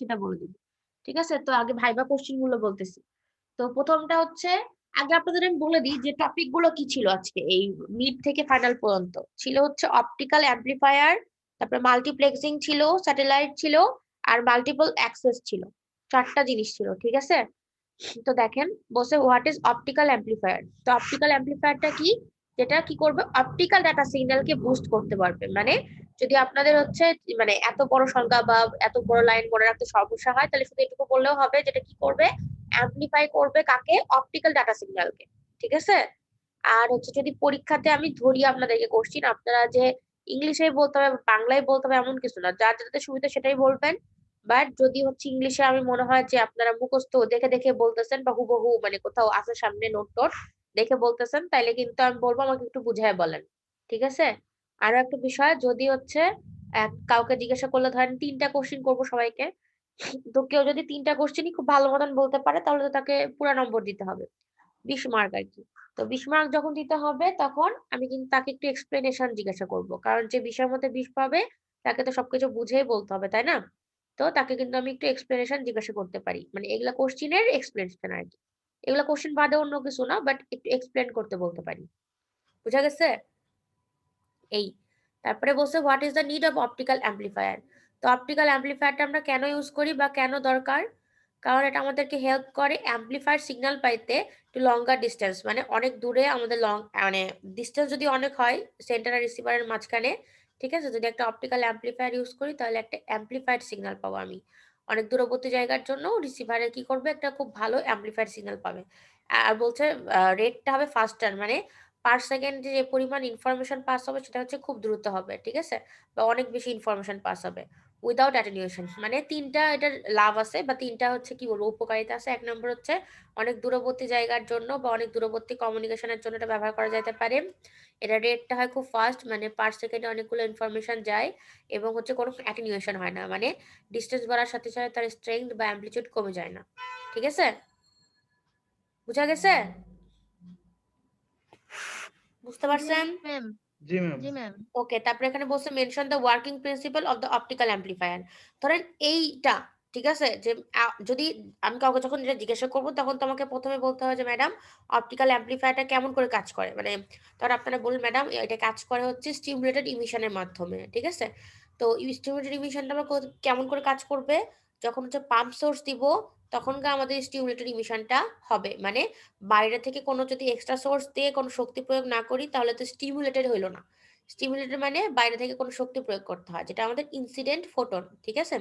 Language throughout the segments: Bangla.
সেটা বলে দিব। ঠিক আছে, তো আগে ভাইবা কোশ্চেন গুলো বলতেছি। তো প্রথমটা হচ্ছে, আগে আপনাদের আমি বলে দিই যে টপিক গুলো কি ছিল আজকে এই মিড থেকে ফাইনাল পর্যন্ত। ছিল হচ্ছে অপটিক্যাল অ্যাম্প্লিফায়ার, তারপরে মাল্টিপ্লেক্সিং ছিল, স্যাটেলাইট ছিল, আর মাল্টিপল অ্যাক্সেস ছিল। 4টা জিনিস ছিল, ঠিক আছে। তো দেখেন বসে হোয়াট ইজ অপটিক্যাল অ্যাম্প্লিফায়ার। তো অপটিক্যাল অ্যাম্প্লিফায়ারটা কি? যেটা কি করবে, অপটিক্যাল ডাটা সিগন্যালকে বুস্ট করতে পারবে। মানে যদি আপনাদের হচ্ছে মানে এত বড় সংখ্যা বা এত বড় লাইন মনে রাখতে সমস্যা হয়, তাহলে শুধু এটুকু বললেও হবে, যেটা কি করবে, অ্যাম্প্লিফাই করবে কাকে, অপটিক্যাল ডাটা সিগন্যালকে। ঠিক আছে। আর হচ্ছে যদি পরীক্ষাতে আমি ধরি আপনাদেরকে কোশ্চিন, আপনারা যে ইংলিশেই বলতে হবে বাংলায় বলতে হবে এমন কিছু না, যার যেটাতে সুবিধা সেটাই বলবেন। বাট যদি হচ্ছে ইংলিশে আমি মনে হয় যে আপনারা মুখস্থ দেখে দেখে বলতেছেন বা হুবহু মানে কোথাও আছে সামনে নোট টোট দেখে বলতেছেন, তাইলে কিন্তু আমি বলবো আমাকে একটু বুঝায় বলেন। ঠিক আছে। আরো একটা বিষয়, যদি হচ্ছে কাউকে জিজ্ঞাসা করলে ধরেন 3টা কোশ্চিন করবো সবাইকে, তো কেউ যদি 3টা কোশ্চেনই খুব ভালো মতন বলতে পারে, তাহলে তো তাকে পুরা নম্বর দিতে হবে, 20 মার্ক আর কি। তো 20 মার্ক যখন দিতে হবে, তখন আমি কিন্তু তাকে একটু এক্সপ্লেনেশন জিজ্ঞাসা করব, কারণ যে বিষয়ের মধ্যে 20 পাবে তাকে তো সবকিছু বুঝেই বলতে হবে, তাই না? তো তাকে কিন্তু আমি একটু এক্সপ্লেনেশন জিজ্ঞাসা করতে পারি, মানে এগুলা কোশ্চিনের এক্সপ্লেনেশন আর কি। এগুলা কোশ্চেন বাদে অন্য কিছু না, বাট একটু এক্সপ্লেন করতে বলতে পারি। বুঝা গেছে? এই, তারপরে বলছে what is the need of optical amplifier. তো অপটিক্যাল অ্যাম্প্লিফায়ারটা আমরা কেন ইউজ করি বা কেন দরকার? কারণ এটা আমাদেরকে হেল্প করে অ্যাম্প্লিফায়ার সিগন্যাল পাইতে টু লঙ্গার ডিস্টেন্স, মানে অনেক দূরে আমাদের মানে ডিস্টেন্স যদি অনেক হয় সেন্টার আর রিসিভারের মাঝখানে, ঠিক আছে, যদি একটা অপটিক্যাল অ্যাম্প্লিফায়ার ইউজ করি তাহলে একটা অ্যাম্প্লিফায়ার সিগন্যাল পাবো আমি। অনেক দূরবর্তী জায়গার জন্য রিসিভারে কি করবে, একটা খুব ভালো অ্যাম্প্লিফায়ার সিগন্যাল পাবে। আর বলছে রেটটা হবে ফাস্টার, মানে পার সেকেন্ডে যে পরিমাণ ইনফরমেশন পাস হবে সেটা হচ্ছে খুব দ্রুত হবে, ঠিক আছে, বা অনেক বেশি ইনফরমেশন পাস হবে উইদাউট অ্যাটেনুয়েশন। মানে 3টা এটার লাভ আছে, বা 3টা হচ্ছে কি বলবো উপকারিতা আছে। 1 নম্বর হচ্ছে অনেক দূরবর্তী জায়গার জন্য বা অনেক দূরবর্তী কমিউনিকেশনের জন্য এটা ব্যবহার করা যেতে পারে। এটা রেটটা হয় খুব ফাস্ট, মানে পার সেকেন্ডে অনেকগুলো ইনফরমেশন যায়, এবং হচ্ছে কোনো অ্যাটেনুয়েশন হয় না, মানে ডিস্টেন্স বাড়ার সাথে সাথে তার স্ট্রেংথ বা অ্যাম্পলিটিউড কমে যায় না। ঠিক আছে, বুঝা গেছে? বুঝতে পারছেন? ম্যাম। জি ম্যাম। জি ম্যাম। ওকে, তারপরে এখানে বলছে mention the working principle of the optical amplifier. ধরেন এইটা, ঠিক আছে, যে যদি আমি কাউকে যখন এটা জিজ্ঞাসা করবো, তখন তোমাকে প্রথমে বলতে হয় যে ম্যাডাম অপটিক্যাল অ্যাম্প্লিফায়ারটা কেমন করে কাজ করে, মানে ধর আপনারা বলুন ম্যাডাম এটা কাজ করে হচ্ছে স্টিমুলেটেড ইমিশনের মাধ্যমে। ঠিক আছে, তো স্টিমুলেটেড ইমিশনটা আমরা কেমন করে কাজ করবে, যখন হচ্ছে পাম্প সোর্স দিব তখনকার আমাদের স্টিমুলেটেড ইমিশনটা হবে, মানে বাইরে থেকে কোনো যদি এক্সট্রা সোর্স দিয়ে কোনো শক্তি প্রয়োগ না করি তাহলে তো স্টিমুলেটেড হইলো না। স্টিমুলেটর মানে বাইরে থেকে কোনো শক্তি প্রয়োগ করতে হয়, যেটা আমাদের ইনসিডেন্ট ফোটন। ঠিক আছে,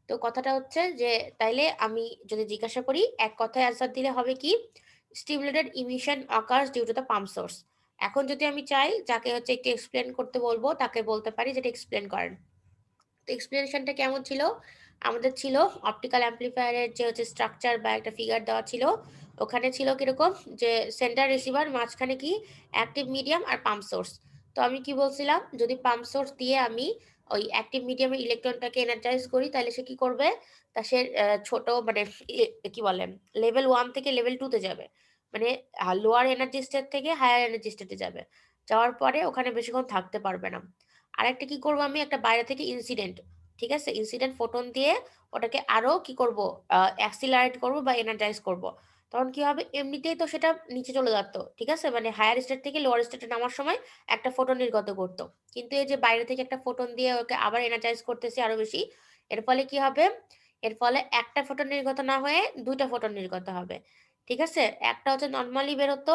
তো কথাটা হচ্ছে যে তাইলে আমি যদি জিজ্ঞাসা করি এক কথায় অ্যান্সার দিলে হবে কি, stimulated emission occurs due to the pump source. এখন যদি আমি চাই যাকে হচ্ছে একটু এক্সপ্লেন করতে বলবো, তাকে বলতে পারি যেটা এক্সপ্লেন করেন। তো এক্সপ্লেনেশনটা কেমন ছিল, আমাদের ছিল অপটিক্যাল অ্যাম্প্লিফায়ারের যে হচ্ছে স্ট্রাকচার বা একটা ফিগার দেওয়া ছিল, ওখানে ছিল কিরকম, যে সেন্টার রিসিভার, মাঝখানে কি অ্যাক্টিভ মিডিয়াম আর পাম্প সোর্স। তো আমি কি বলছিলাম, যদি পাম্প সোর্স দিয়ে আমি ওই অ্যাক্টিভ মিডিয়ামের ইলেকট্রনটাকে এনার্জাইজ করি, তাহলে সে কি করবে, তা সে ছোট মানে কি বলে লেভেল 1 থেকে লেভেল 2 তে যাবে, মানে লোয়ার এনার্জি স্টেট থেকে হায়ার এনার্জি স্টেটে যাবে। যাওয়ার পরে ওখানে বেশিক্ষণ থাকতে পারবে না। আরেকটা কি করবো, আমি একটা বাইরে থেকে ইনসিডেন্ট, ঠিক আছে, ইনসিডেন্ট ফোটন দিয়ে ওটাকে আরো কি করব, অ্যাক্সিলারেট করব বা এনার্জাইজ করব। তখন কি হবে, এমনিতেই তো সেটা নিচে চলে যেত, ঠিক আছে, মানে হায়ার স্টেট থেকে লোয়ার স্টেটে নামার সময় একটা ফোটন নির্গত করতো। কিন্তু এই যে বাইরে থেকে একটা ফোটন দিয়ে ওকে আবার এনার্জাইজ করতেছি আরো বেশি, এর ফলে কি হবে, এর ফলে একটা ফোটন নির্গত না হয়ে 2টা ফোটন নির্গত হবে। ঠিক আছে, একটা হচ্ছে নর্মালি বেরোতো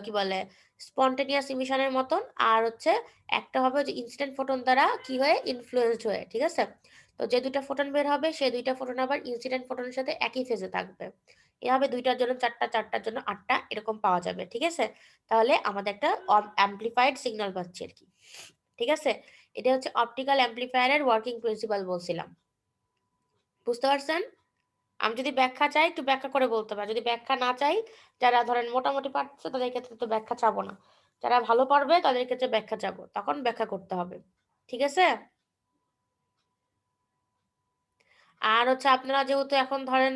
কি বলে স্পন্টেনিয়াস ইমিশনের মতন, আর হচ্ছে একটা হবে যে ইনসিডেন্ট ফোটন দ্বারা কি হয়ে ইনফ্লুয়েন্সড হয়ে। ঠিক আছে, তো যে 2টা ফোটন বের হবে সেই 2টা ফোটন আবার ইনসিডেন্ট ফোটনের সাথে একই ফেজে থাকবে। এভাবে 2টার জন্য 4টা, 4টার জন্য 8টা এরকম পাওয়া যাবে। ঠিক আছে, তাহলে আমাদের একটা অ্যাম্প্লিফাইড সিগন্যাল পাচ্ছি আর কি। ঠিক আছে, এটা হচ্ছে অপটিক্যাল অ্যাম্প্লিফায়ারের ওয়ার্কিং প্রিন্সিপাল বলছিলাম। বুঝতে পারছেন? আমি যদি ব্যাখ্যা চাই একটু ব্যাখ্যা করে বলতে পারি, যদি ব্যাখ্যা না চাই, যারা ধরেন মোটামুটি পারছে তাদের ক্ষেত্রে তো ব্যাখ্যা চাবো না, যারা ভালো পারবে তাদের ক্ষেত্রে ব্যাখ্যা চাবো, তখন ব্যাখ্যা করতে হবে। ঠিক আছে, আর হচ্ছে আপনারা যেহেতু এখন ধরেন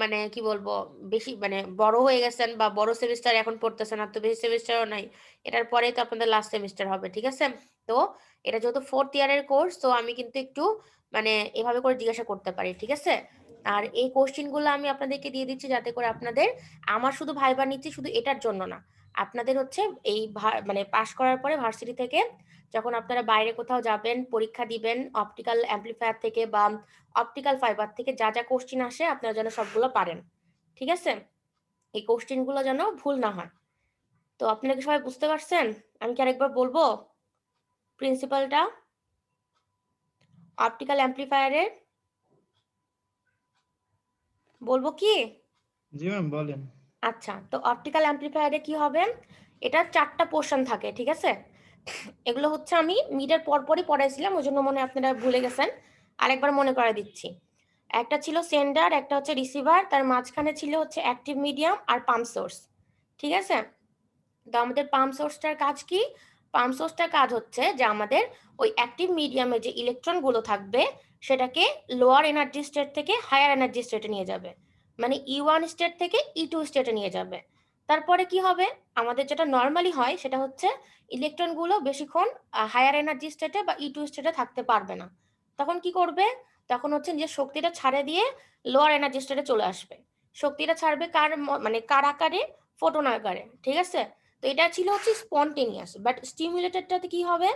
মানে কি বলবো, বেশি মানে বড় হয়ে গেছেন বা বড় সেমিস্টার এখন পড়তেছেন, আর তো বেশি সেমিস্টারও নাই। এটার পরেই তো আপনাদের লাস্ট সেমিস্টার হবে, ঠিক আছে? তো এটা যেহেতু 4th ইয়ারের কোর্স, তো আমি কিন্তু একটু মানে এভাবে করে জিজ্ঞাসা করতে পারি, ঠিক আছে? আর এই কোশ্চেনগুলো আমি আপনাদেরকে দিয়ে দিচ্ছি যাতে করে আপনাদের, আমার শুধু ভাইবা নিচ্ছি শুধু এটার জন্য না। আপনাদের হচ্ছে এই মানে পাশ করার পরে ভার্সিটি থেকে যখন আপনারা বাইরে কোথাও যাবেন, পরীক্ষা দিবেন, অপটিক্যাল অ্যাম্প্লিফায়ার থেকে বা অপটিক্যাল ফাইবার থেকে যা যা কোশ্চিন আসে আপনারা যেন সবগুলো পারেন, ঠিক আছে? এই কোশ্চিনগুলো যেন ভুল না হয়। তো আপনারা কি সবাই বুঝতে পারছেন? আমি কি আরেকবার বলবো প্রিন্সিপালটা অপটিক্যাল অ্যাম্প্লিফায়ারের? বলবো কি? জি ম্যাম বলেন। আচ্ছা, তো অপটিক্যাল অ্যাম্প্লিফায়ারে কি হবে, এটা 4টা পোর্শন থাকে, ঠিক আছে? এগুলো হচ্ছে আমি মিডের পরপরই পড়াইছিলাম, ওই জন্য মনে আপনারা ভুলে গেছেন, আরেকবার মনে করে দিচ্ছি। একটা ছিল সেন্ডার, একটা হচ্ছে রিসিভার, তার মাঝখানে ছিল হচ্ছে অ্যাক্টিভ মিডিয়াম আর পাম্প সোর্স, ঠিক আছে? তো আমাদের পাম্প সোর্সটার কাজ কি? পাম্প সোর্সটার কাজ হচ্ছে যে আমাদের ওই অ্যাক্টিভ মিডিয়ামে যে ইলেকট্রনগুলো থাকবে সেটাকে লোয়ার এনার্জি স্টেট থেকে হায়ার এনার্জি স্টেটে নিয়ে যাবে, মানে E1 স্টেট থেকে E2 স্টেটে নিয়ে যাবে। তারপরে কি হবে, আমাদের যেটা নর্মালি হয় সেটা হচ্ছে ইলেকট্রনগুলো বেশিক্ষণ হায়ার এনার্জি স্টেটে বা E2 স্টেটে থাকতে পারবে না। তখন কি করবে, তখন হচ্ছে যে শক্তিটা ছাড়ে দিয়ে লোয়ার এনার্জি স্টেটে চলে আসবে। শক্তিটা ছাড়বে কার মানে কার আকারে? ফোটন আকারে, ঠিক আছে? তো এটা ছিল হচ্ছে স্পন্টেনিয়াস, বাট স্টিমুলেটেডটাতে কি হবে,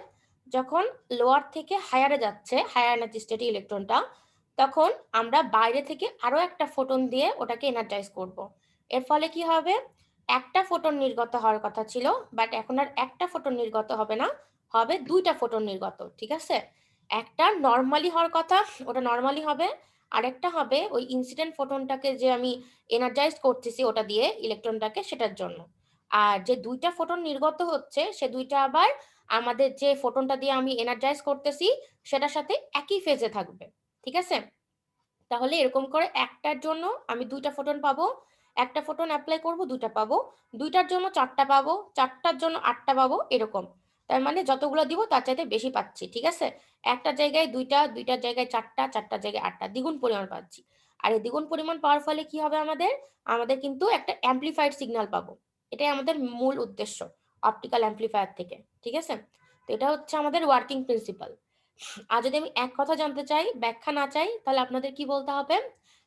যখন লোয়ার থেকে হায়ারে যাচ্ছে, হায়ার এনার্জি স্টেটে ইলেকট্রনটা, তখন আমরা বাইরে থেকে আরো একটা ফোটন দিয়ে ওটাকে এনার্জাইজ করব। এর ফলে কি হবে, একটা ফোটন নির্গত হওয়ার কথা ছিল, বাট এখন আর একটা ফোটন নির্গত হবে না, হবে 2টা ফোটন নির্গত, ঠিক আছে? একটা নর্মালি হওয়ার কথা, ওটা নর্মালি হবে, আরেকটা হবে ওই ইনসিডেন্ট ফোটনটাকে যে আমি এনার্জাইজ করতেছি ওটা দিয়ে ইলেকট্রনটাকে, সেটার জন্য। আর যে 2টা ফোটন নির্গত হচ্ছে সে 2টা আবার আমাদের যে ফোটনটা দিয়ে আমি এনার্জাইজ করতেছি সেটার সাথে একই ফেজে থাকবে, ঠিক আছে? তাহলে এরকম করে একটার জন্য আমি 2টা ফোটন পাবো, একটা ফোটন অ্যাপ্লাই করব 2টা পাবো, 2টার জন্য 4টা পাবো, 4টার জন্য 8টা পাবো, এরকম। তার মানে যতগুলো দিব তার চাইতে বেশি পাচ্ছি, ঠিক আছে? একটা জায়গায় 2টা, 2টার জায়গায় 4টা, 4টার জায়গায় 8টা, দ্বিগুণ পরিমাণ পাচ্ছি। আর এই দ্বিগুণ পরিমাণ পাওয়ার ফলে কি হবে, আমাদের আমাদের কিন্তু একটা অ্যাম্প্লিফাইড সিগন্যাল পাবো। এটাই আমাদের মূল উদ্দেশ্য অপটিক্যাল অ্যাম্প্লিফায়ার থেকে, ঠিক আছে? তো এটা হচ্ছে আমাদের ওয়ার্কিং প্রিন্সিপাল। আর যদি আমি এক কথা জানতে চাই, ব্যাখ্যা না চাই, তাহলে আপনাদের কি বলতে হবে,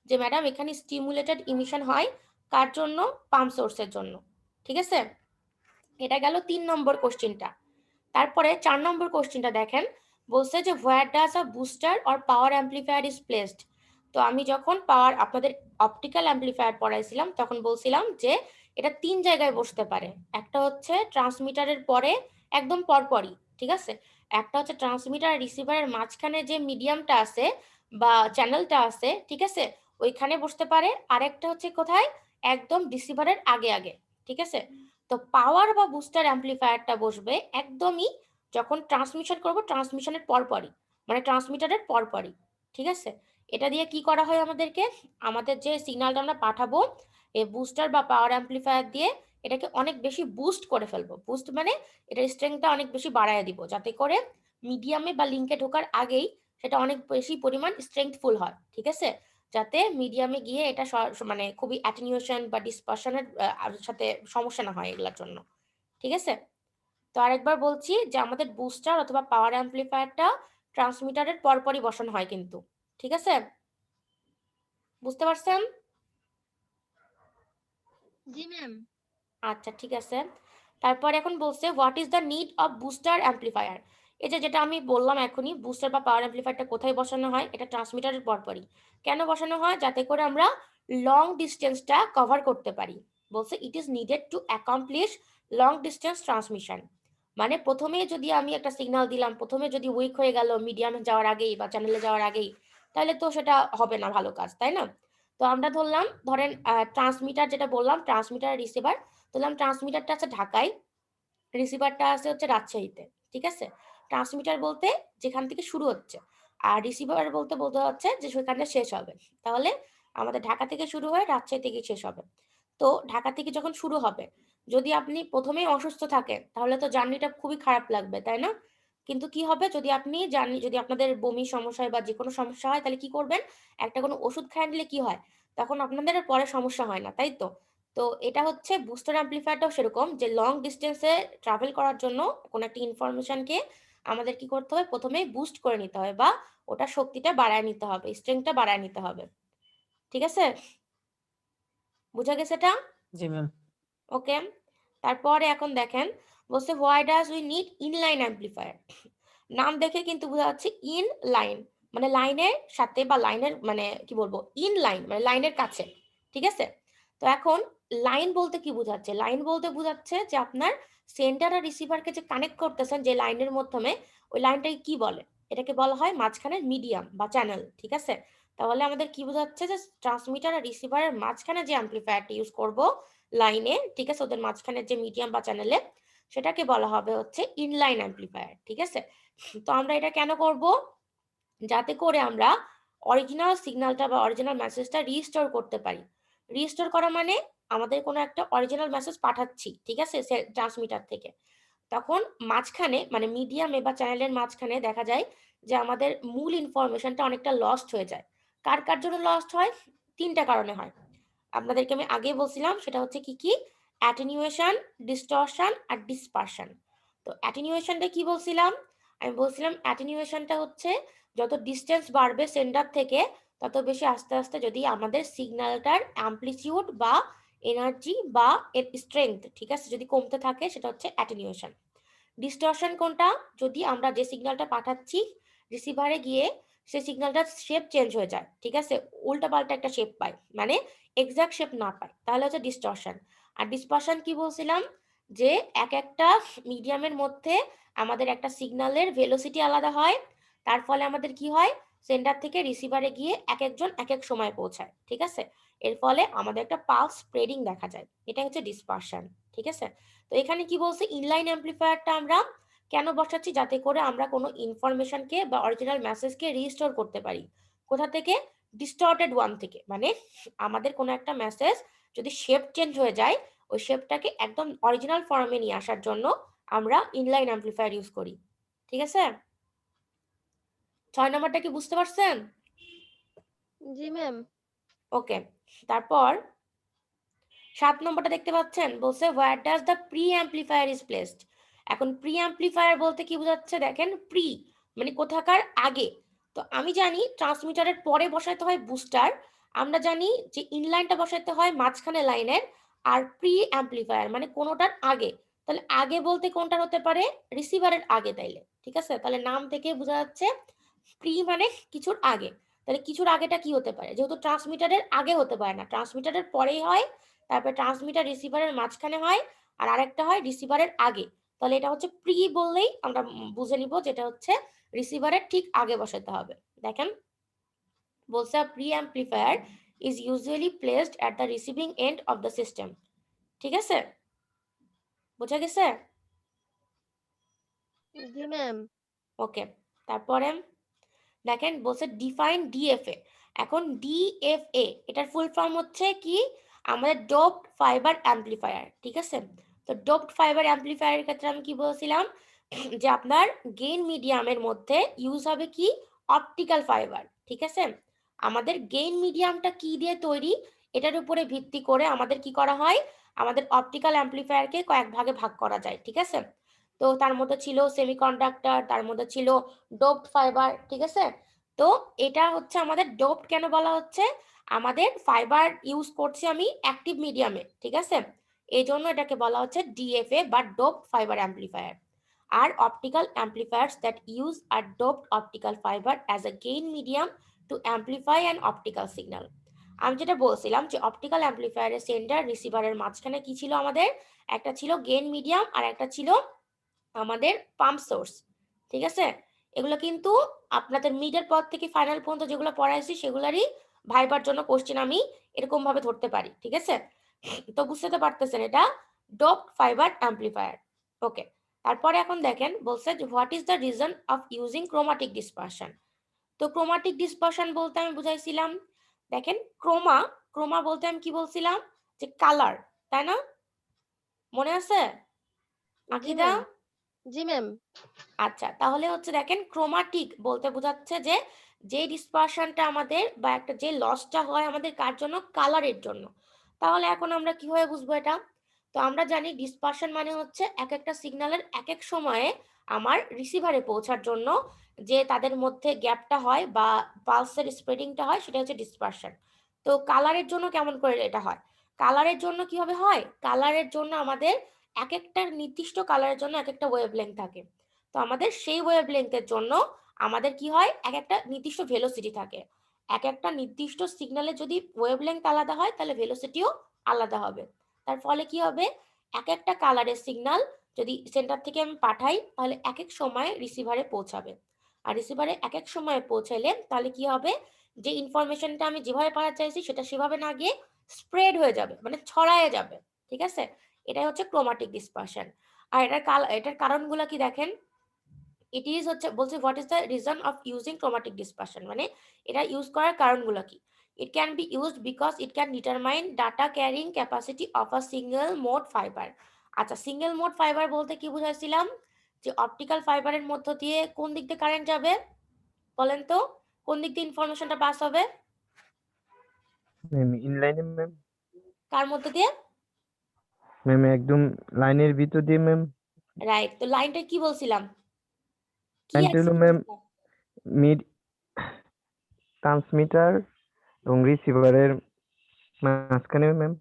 যে ম্যাডাম এখানে স্টিমুলেটেড ইমিশন হয় কার জন্য? পাম্প সোর্সের জন্য, ঠিক আছে? এটা গেল 3 নম্বর কোশ্চেনটা। তারপরে 4 নম্বর কোশ্চেনটা দেখেন, বলছে যে where does a booster or power amplifier is placed. তো আমি যখন পাওয়ার আপনাদের অপটিক্যাল অ্যাম্প্লিফায়ার পড়াইছিলাম তখন বলছিলাম যে এটা 3 জায়গায় বসতে পারে। একটা হচ্ছে ট্রান্সমিটারের পরে একদম পরপরই, ঠিক আছে? একটা হচ্ছে ট্রান্সমিটার আর রিসিভারের মাঝখানে যে মিডিয়ামটা আছে বা চ্যানেলটা আছে, ঠিক আছে, ওইখানে বসতে পারে। আরেকটা হচ্ছে কোথায়? একদম রিসিভারের আগে আগে, ঠিক আছে? তো পাওয়ার বা বুস্টার অ্যাম্প্লিফায়ারটা বসবে একদমই যখন ট্রান্সমিশন করব ট্রান্সমিশনের পরপরই, মানে ট্রান্সমিটারের পরপরই, ঠিক আছে? এটা দিয়ে কি করা হয়, আমাদেরকে আমাদের যে সিগন্যালটা আমরা পাঠাবো এই বুস্টার বা পাওয়ার অ্যাম্প্লিফায়ার দিয়ে এটাকে অনেক বেশি বুস্ট করে ফেলবো। বুস্ট মানে এটার স্ট্রেংথটা অনেক বেশি বাড়ায় দিব যাতে করে মিডিয়ামে বা লিঙ্কে ঢোকার আগেই সেটা অনেক বেশি পরিমাণ স্ট্রেংথফুল হয়, ঠিক আছে? যাতে মিডিয়ামে গিয়ে এটা মানে খুবই অ্যাটেনিউশন বা ডিসপারশনের সাথে সমস্যা না হয় এগুলোর জন্য, ঠিক আছে? তো আরেকবার বলছি যে আমাদের বুস্টার অথবা পাওয়ার অ্যাম্প্লিফায়ারটা ট্রান্সমিটারের পরপরই বসানো হয় কিন্তু, ঠিক আছে? বুঝতে পারছেন? জি ম্যাম। আচ্ছা, ঠিক আছে। তারপর এখন বলছে what is the need of booster amplifier. এই যে যেটা আমি বললাম এখনই, বুস্টার বা পাওয়ার অ্যাম্প্লিফায়ারটা কোথায় বসানো হয়, এটা ট্রান্সমিটারের পরপরই। কেন বসানো হয়? যাতে করে আমরা লং ডিস্টেন্সটা কভার করতে পারি। বলছে it is needed to accomplish long distance transmission. মানে প্রথমে যদি আমি একটা সিগন্যাল দিলাম, প্রথমে যদি উইক হয়ে গেল মিডিয়ামে যাওয়ার আগেই বা চ্যানেলে যাওয়ার আগেই, তাহলে তো সেটা হবে না ভালো কাজ, তাই না? তো আমরা ধরলাম, ধরেন ট্রান্সমিটার যেটা বললাম, ট্রান্সমিটার রিসিভার ধরলাম, ট্রান্সমিটারটা আছে ঢাকায়, রিসিভারটা আছে হচ্ছে রাজশাহীতে, ঠিক আছে? ট্রান্সমিটার বলতে যেখান থেকে শুরু হচ্ছে, আর রিসিভার বলতে বলতে হচ্ছে যে সেখানে শেষ হবে। তাহলে আমাদের ঢাকা থেকে শুরু হয়ে রাজশাহী থেকে শেষ হবে। তো ঢাকা থেকে যখন শুরু হবে, যদি আপনি প্রথমেই অসুস্থ থাকেন তাহলে তো জার্নিটা খুবই খারাপ লাগবে, তাই না? কিন্তু কি হবে যদি আপনি যদি আপনাদের বমির সমস্যা হয় বা যে কোনো সমস্যা হয় তাহলে কি করবেন? একটা কোনো ওষুধ খাইয়ে নিলে কি হয়? তখন আপনাদের আর পরে সমস্যা হয় না, তাই তো? তো এটা হচ্ছে বুস্টার অ্যাম্প্লিফায়ারটাও সেরকম যে লং ডিসট্যান্সে ট্রাভেল করার জন্য কোনো একটা ইনফরমেশনকে আমাদের কি করতে হবে? ১ম এই বুস্ট করে নিতে হবে বা ওটার শক্তিটা বাড়ায় নিতে হবে, স্ট্রেংথটা বাড়ায় নিতে হবে। ঠিক আছে? বুঝা গেছে এটা? জি ম্যাম। ওকে। তারপরে এখন দেখেন বলছে why does we need inline amplifier. নাম দেখে কিন্তু বোঝা যাচ্ছে ইন লাইন মানে লাইনের সাথে বা লাইনের মানে কি বলবো ইন লাইন মানে লাইনের কাছে। ঠিক আছে? তো এখন লাইন বলতে কি বোঝাচ্ছে? লাইন বলতে বোঝাচ্ছে যে আপনার সেন্ডার আর রিসিভারকে যে কানেক্ট করতেছেন যে লাইনের মাধ্যমে ওই লাইনটাকে কি বলে? এটাকে বলা হয় মাঝখানের মিডিয়াম বা চ্যানেল। ঠিক আছে? তাহলে আমাদের কি বোঝাচ্ছে যে ট্রান্সমিটার আর রিসিভারের মাঝখানে যে অ্যাম্প্লিফায়ারটা ইউজ করব লাইনে, ঠিক আছে? ওদের মাঝখানে যে মিডিয়াম বা চ্যানেলে সেটাকে বলা হবে হচ্ছে ইনলাইন অ্যাম্প্লিফায়ার। ঠিক আছে? তো আমরা এটা কেন করব? যাতে করে আমরা অরিজিনাল সিগন্যালটা বা অরিজিনাল মেসেজটা রিস্টোর করতে পারি। রিস্টোর করা মানে আমাদের কোনো একটা অরিজিনাল মেসেজ পাঠাচ্ছি, ঠিক আছে? ট্রান্সমিটার থেকে। তখন মাঝখানে মানে মিডিয়ামে বা চ্যানেলের মাঝখানে দেখা যায় যে আমাদের মূল ইনফরমেশনটা অনেকটা লস্ট হয়ে যায়। কার জন্য লস্ট হয়? ৩ টা কারণে হয়। আপনাদেরকে আমি আগেই বলছিলাম সেটা হচ্ছে কি? অ্যাটেনুয়েশন, ডিসটরশন আর ডিসপারশন। তো অ্যাটেনুয়েশনটা কি বলছিলাম? আমি বলছিলাম অ্যাটেনুয়েশনটা হচ্ছে যত ডিসটেন্স বাড়বে সেন্ডার থেকে তত বেশি আস্তে, আস্তে যদি আমাদের সিগন্যালটার অ্যামপ্লিটিউড বা এনার্জি বা এর স্ট্রেংথ, ঠিক আছে? যদি কমতে থাকে সেটা হচ্ছে অ্যাটেনুয়েশন। ডিসটরশন কোনটা? যদি আমরা যে সিগন্যালটা পাঠাচ্ছি রিসিভারে গিয়ে সেই সিগন্যালটার শেপ চেঞ্জ হয়ে যায়, ঠিক আছে? উল্টাপাল্টা একটা শেপ পায় মানে এক্সাক্ট শেপ না পায়, তাহলে হচ্ছে ডিসটরশন। আর ডিসপারশন কি বলছিলাম? যে একটা মিডিয়ামের মধ্যে আমাদের একটা সিগন্যালের ভেলোসিটি আলাদা হয়, তার ফলে আমাদের কি হয়? সেন্ডার থেকে রিসিভারে গিয়ে একজন এক এক সময় পৌঁছায়, ঠিক আছে? এর ফলে আমাদের একটা পালস স্প্রেডিং দেখা যায়, এটা হচ্ছে ডিসপারশন। ঠিক আছে? তো এখানে কি বলছে ইনলাইন অ্যাম্প্লিফায়ারটা আমরা কেন বসাচ্ছি? যাতে করে আমরা কোনো ইনফরমেশনকে বা অরিজিনাল মেসেজকে রিস্টোর করতে পারি। কোথা থেকে? ডিস্টর্টেড ওয়ান থেকে। মানে আমাদের কোনো একটা মেসেজ যদি শেপ চেঞ্জ হয়ে যায় ওই শেপটাকে একদম অরিজিনাল ফর্মে নিয়ে আসার জন্য আমরা ইনলাইন অ্যাম্প্লিফায়ার ইউজ করি। ঠিক আছে? ৬ নম্বরটা কি বুঝতে পারছেন? জি ম্যাম। ওকে। তারপর ৭ নম্বরটা দেখতে পাচ্ছেন বলছে where does the pre amplifier is placed. এখন প্রি অ্যাম্প্লিফায়ার বলতে কি বোঝাচ্ছে দেখেন, প্রি মানে কোথাকার আগে। তো আমি জানি ট্রান্সমিটারের পরে বসাইতে হয় বুস্টার, আমরা জানি যে ইনলাইনটা বসাইতে হয় মাঝখানে লাইনের, আর প্রি অ্যাম্প্লিফায়ার মানে কোনোটার আগে। তাহলে আগে বলতে কোনটার হতে পারে? রিসিভারের আগে তাইলে। ঠিক আছে? তাহলে নাম থেকে বোঝা যাচ্ছে প্রি মানে কিছুর আগে। তাহলে কিছুর আগেটা কি হতে পারে? যেহেতু ট্রান্সমিটারের আগে হতে পারে না, ট্রান্সমিটারের পরেই হয়, তারপর ট্রান্সমিটার রিসিভারের মাঝখানে হয়, আর আরেকটা হয় রিসিভারের আগে। তাহলে এটা হচ্ছে প্রি বললেই আমরা বুঝে নিব যেটা হচ্ছে রিসিভারের ঠিক আগে বসাতে হবে। দেখেন বলছে pre amplifier is usually placed at the receiving end of the system. ঠিক আছে? বোঝা গেছে? জি ম্যাম। ওকে। তারপরে দেখেন বলছে ডিফাইন ডিএফএ। এখন ডিএফএ এটার ফুল ফর্ম হচ্ছে কি? আমাদের ডোপড ফাইবার অ্যাম্প্লিফায়ার। ঠিক আছে? তো ডোপড ফাইবার অ্যাম্প্লিফায়ারের ক্ষেত্রে আমি কি বলছিলাম? যে আপনার গেইন মিডিয়ামের মধ্যে ইউজ হবে কি? Optical fibre. ঠিক আছে? আমাদের গেইন মিডিয়ামটা কি দিয়ে তৈরি এটার উপরে ভিত্তি করে আমাদের কি করা হয়? আমাদের অপটিক্যাল অ্যাম্প্লিফায়ারকে কয়েক ভাগে ভাগ করা যায়। ঠিক আছে? তো তার মধ্যে ছিল সেমিকন্ডাক্টর, তার মধ্যে ছিল ডোপড ফাইবার। ঠিক আছে? তো এটা হচ্ছে আমাদের ডোপড কেন বলা হচ্ছে? আমাদের ফাইবার ইউজ করছি আমি অ্যাক্টিভ মিডিয়ামে। ঠিক আছে? এই জন্য এটাকে বলা হচ্ছে ডিএফএ বা ডোপড ফাইবার অ্যাম্প্লিফায়ার। আর optical amplifiers that use are doped optical fibre as a gain medium to amplify an optical signal. আমি যেটা বলছিলাম যে অপটিক্যাল অ্যাম্প্লিফায়ারের সেন্টার রিসিভারের মাঝখানে কি ছিল আমাদের? একটা ছিল গেইন মিডিয়াম আর একটা ছিল আমাদের পাম্প সোর্স। ঠিক আছে? এগুলো কিন্তু আপনাদের মিডের পর থেকে ফাইনাল পর্যন্ত যেগুলো পড়াইছি সেগুলারই ভাইবার জন্য কোশ্চেন আমি এরকম ভাবে ধরতে পারি। ঠিক আছে? তো বুঝতে তো পারতেছেন এটা ডোপড ফাইবার অ্যাম্প্লিফায়ার। ওকে। তারপরে এখন দেখেন বলছে যে what is the reason of using chromatic dispersion. তো ক্রোমাটিক ডিসপারশন বলতে আমি বুঝাইছিলাম দেখেন ক্রোমা বলতে আমি কি বলছিলাম? যে কালার, তাই না? মনে আছে জি আকিদা? ম্যাম। জি ম্যাম। আচ্ছা, তাহলে হচ্ছে দেখেন ক্রোমাটিক বলতে বোঝাচ্ছে যে ডিসপারশনটা আমাদের বা একটা যে লসটা হয় আমাদের কার জন্য? কালারের জন্য। তাহলে এখন আমরা কিভাবে বুঝবো এটা? তো আমরা জানি ডিসপারশন মানে হচ্ছে একেকটা সিগন্যালের একেক সময়ে আমার রিসিভারে পৌঁছার জন্য যে তাদের মধ্যে গ্যাপটা হয় বা পালসের স্প্রেডিংটা হয় সেটা হচ্ছে ডিসপারশন। তো কালারের জন্য কেমন করে এটা হয়? কালারের জন্য কিভাবে হয়? কালারের জন্য আমাদের একেকটা নির্দিষ্ট কালারের জন্য একেকটা ওয়েভলেংথ থাকে। তো আমাদের সেই ওয়েভলেংথের জন্য আমাদের কি হয়? একেকটা নির্দিষ্ট ভেলোসিটি থাকে। একেকটা নির্দিষ্ট সিগন্যালের যদি ওয়েভলেংথ আলাদা হয় তাহলে ভেলোসিটিও আলাদা হবে। তার ফলে কি হবে? একেকটা কালারের সিগন্যাল যদি সেন্টার থেকে আমি পাঠাই তাহলে একেক সময়ে রিসিভারে পৌঁছাবে। আর রিসিভারে একেক সময়ে পৌঁছাইলে তাহলে কি হবে? যে ইনফরমেশনটা আমি যেভাবে পাঠাতে চাইছি সেটা সেভাবে না গিয়ে স্প্রেড হয়ে যাবে, মানে ছড়ায়ে যাবে। ঠিক আছে? এটাই হচ্ছে ক্রোমাটিক ডিসপারশন। আর এটার কারণগুলো কি দেখেন? ইট ইজ হচ্ছে বলছে what is the reason of using chromatic dispersion, মানে এটা ইউজ করার কারণগুলো কি? ইট can be used because it can determine data carrying capacity of a single mode fibre. আচ্ছা, সিঙ্গেল মোড ফাইবার বলতে কি বুঝাইছিলাম? যে অপটিক্যাল ফাইবারের মধ্য দিয়ে কোন দিক দিয়ে কারেন্ট যাবে বলেন তো? কোন দিক দিয়ে ইনফরমেশনটা পাস হবে? Ma'am ইনলাইনে ma'am. কার মধ্য দিয়ে? ম্যাম একদম লাইনের ভিতর দিয়ে ম্যাম। রাইট, তো লাইনটা কি বলছিলাম? কি লাইনটা হলো ম্যাম মিড ট্রান্সমিটার এবং রিসিভারের মাঝখানে ম্যাম।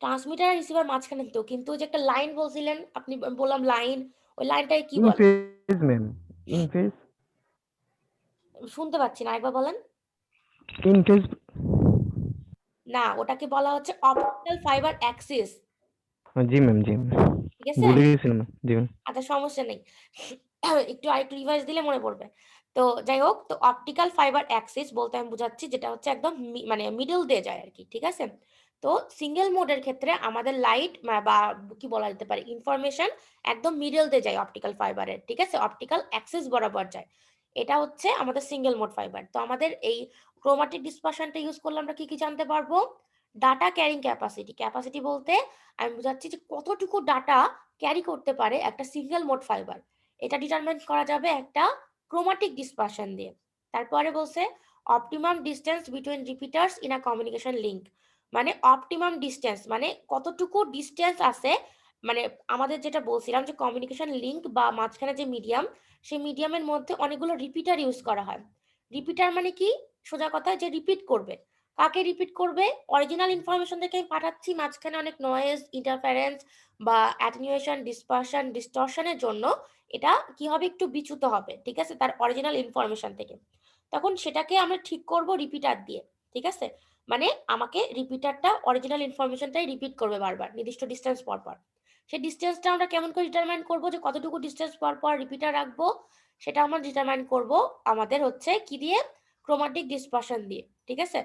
ট্রান্সমিটার আর রিসিভার মাঝখানে তো, কিন্তু ওই যে একটা লাইন বলছিলেন আপনি, বললাম লাইন, ওই লাইনটাকে কি ইন বলে? Phase ma'am, in phase. শুনতে পাচ্ছি না, একবার বলেন। In phase. না, ওটাকে বলা হচ্ছে অপটিক্যাল ফাইবার অ্যাক্সিস। জি ম্যাম, জি ম্যাম, ঠিক আছে? ভুলে গেছিলাম। জি ম্যাম। আচ্ছা, সমস্যা নেই। একটু আরেকটু রিভাইজ দিলে মনে পড়বে। তো যাই হোক, তো অপটিক্যাল ফাইবার অ্যাক্সিস বলতে আমি বুঝাচ্ছি যেটা হচ্ছে একদম মানে মিডল দিয়ে যায় আর কি। ঠিক আছে? তো সিঙ্গেল মোডের ক্ষেত্রে আমাদের লাইট বা কি বলা যেতে পারে ইনফরমেশন একদম মিডল দিয়ে যায় অপটিক্যাল ফাইবারের। ঠিক আছে? অপটিক্যাল অ্যাক্সিস বরাবর যায়। এটা হচ্ছে আমাদের সিঙ্গেল মোড ফাইবার। তো আমাদের এই ক্রোমাটিক ডিসপারশনটা ইউজ করলে আমরা কি জানতে পারবো? Data carrying capacity. ক্যাপাসিটি বলতে আমি বুঝাচ্ছি যে কতটুকু ডাটা ক্যারি করতে পারে একটা সিঙ্গেল মোড ফাইবার। এটা ডিটারমাইন করা যাবে একটা ক্রোমাটিক ডিসপারশন দিয়ে। তারপরে বলছে optimum distance between রিপিটার্স in a communication link. মানে অপটিমাম ডিসটেন্স মানে কতটুকু ডিসটেন্স আছে, মানে আমাদের যেটা বলছিলাম যে কমিউনিকেশন লিংক বা মাঝখানে যে মিডিয়াম, সেই মিডিয়ামের মধ্যে অনেকগুলো রিপিটার ইউজ করা হয়। রিপিটার মানে কি? সোজা কথা, যে রিপিট করবে। কাকে রিপিট করবে? অরিজিনাল ইনফরমেশন থেকে আমি পাঠাচ্ছি, মাঝখানে অনেক নয়েজ, ইন্টারফারেন্স বা অ্যাটেনুয়েশন, ডিসপারশন, ডিস্টরশনের জন্য এটা কি হবে? একটু বিচ্যুত হবে। ঠিক আছে? তার অরিজিনাল ইনফরমেশন থেকে। তখন সেটাকে আমরা ঠিক করব রিপিটার দিয়ে। ঠিক আছে? মানে আমাকে রিপিটারটা অরিজিনাল ইনফরমেশনটাই রিপিট করবে বারবার নির্দিষ্ট ডিসটেন্স পর পর। সেই ডিসটেন্সটা আমরা কেমন করে ডিটারমাইন করব যে কতটুকু ডিসটেন্স পর পর রিপিটার রাখবো? সেটা আমরা ডিটারমাইন করব আমাদের হচ্ছে কি দিয়ে? ক্রোমাটিক ডিসপারশন দিয়ে। ঠিক আছে?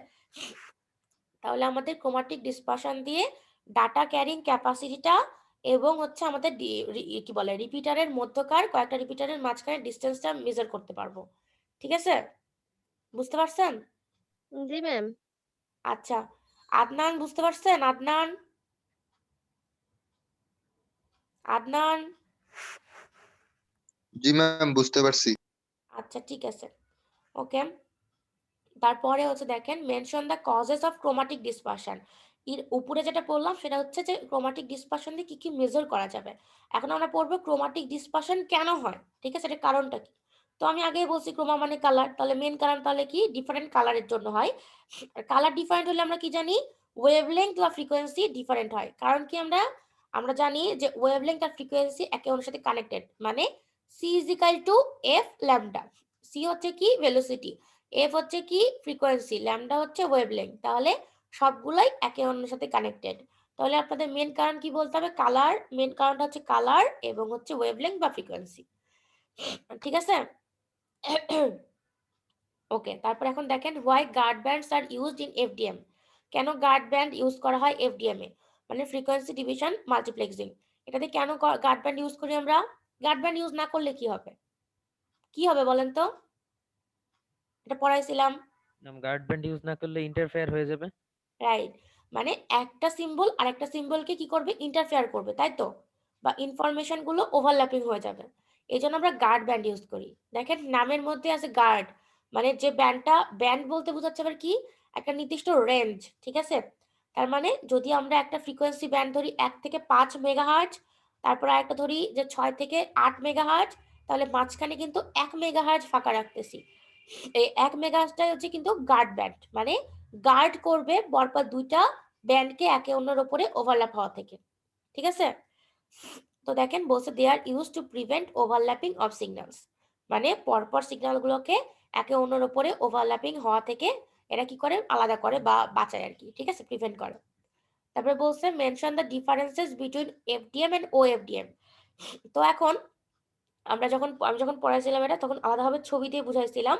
তাহলে আমাদের ক্রোমাটিক ডিসপারশন দিয়ে ডাটা ক্যারিং ক্যাপাসিটিটা এবং হচ্ছে আমাদের কি বলে রিপিটারের মধ্যকার কয়েকটা রিপিটারের মাঝখানে ডিসটেন্সটা মেজার করতে পারবো। ঠিক আছে? বুঝতে পারছেন? জি ম্যাম। আচ্ছা, আদনান বুঝতে পারছেন? আদনান, আদনান। জি ম্যাম, বুঝতে পারছি। আচ্ছা, ঠিক আছে। ওকে। তারপরে হচ্ছে দেখেন mention the causes of chromatic dispersion. এর উপরে যেটা পড়লাম সেটা হচ্ছে যে ক্রোমাটিক ডিসপারশন দিয়ে কি কি মেজার করা যাবে। এখন আমরা পড়বো ক্রোমাটিক ডিসপারশন কেন হয়। ঠিক আছে? এটার কারণটা কি? তো আমি আগেই বলছি ক্রোমা মানে কালার, তাহলে মেন কারণ তাহলে কি? ডিফারেন্ট কালারের জন্য হয়। কালার ডিফারেন্ট হলে আমরা কি জানি? ওয়েভলেংথ বা ফ্রিকোয়েন্সি ডিফারেন্ট হয়। কারণ কি? আমরা জানি যে ওয়েভলেংথ আর ফ্রিকোয়েন্সি একে অন্যের সাথে কানেক্টেড, মানে C is equal to F lambda. C হচ্ছে কি? ভেলোসিটি, এফ হচ্ছে কি? ফ্রিকোয়েন্সি, ল্যামডা হচ্ছে ওয়েভলেংথ। তাহলে সবগুলাই একে অন্যের সাথে কানেক্টেড। তাহলে আপনাদের মেন কারণ কি বলতে হবে? কালার। মেন কারণটা হচ্ছে কালার এবং হচ্ছে ওয়েভলেংথ বা ফ্রিকোয়েন্সি। ঠিক আছে? ওকে, তারপর এখন দেখেন why guard bands are used in FDM. কেন গার্ড ব্যান্ড ইউজ করা হয় এফডিএম এ? মানে ফ্রিকোয়েন্সি ডিভিশন মাল্টিপ্লেক্সিং। এটাতে কেন গার্ড ব্যান্ড ইউজ করি আমরা? গার্ড ব্যান্ড ইউজ না করলে কি হবে? কি হবে বলেন তো? এটা পড়াইছিলাম। গার্ড ব্যান্ড ইউজ না করলে ইন্টারফেয়ার হয়ে যাবে। রাইট, মানে একটা সিম্বল আরেকটা সিম্বলকে কি করবে? ইন্টারফেয়ার করবে, তাই তো? বা ইনফরমেশন গুলো ওভারল্যাপিং হয়ে যাবে, এই জন্য আমরা গার্ড ব্যান্ড ইউজ করি। দেখেন নামের মধ্যে আছে গার্ড, মানে যে ব্যান্ডটা, ব্যান্ড বলতে বোঝাচ্ছে আবার কি, একটা নির্দিষ্ট রেঞ্জ, ঠিক আছে। তার মানে যদি আমরা একটা ফ্রিকোয়েন্সি ব্যান্ড ধরি 1 থেকে 5 মেগাহার্টজ, তারপর আরেকটা ধরি যে 6 থেকে 8 মেগাহার্টজ, তাহলে মাঝখানে কিন্তু 1 মেগাহার্টজ ফাঁকা রাখতেছি। এই 1 মেগাহার্টজটাই হচ্ছে কিন্তু গার্ড ব্যান্ড, মানে গার্ড করবে পরপর দুইটা ব্যান্ডকে একে অন্যের উপরে ওভারল্যাপ হওয়া থেকে, ঠিক আছে। তো দেখেন বলছে they are used to prevent overlapping of signals, মানে পরপর সিগন্যালগুলোকে একে অন্যের উপরে ওভারল্যাপিং হওয়া থেকে এরা কি করে, আলাদা করে বা বাঁচায় আর কি, ঠিক আছে, প্রিভেন্ট করে। তারপরে বলছে mention the differences between FDM and OFDM. তো এখন আমি যখন পড়াইছিলাম এটা, তখন আলাদাভাবে ছবি দিয়ে বুঝাইছিলাম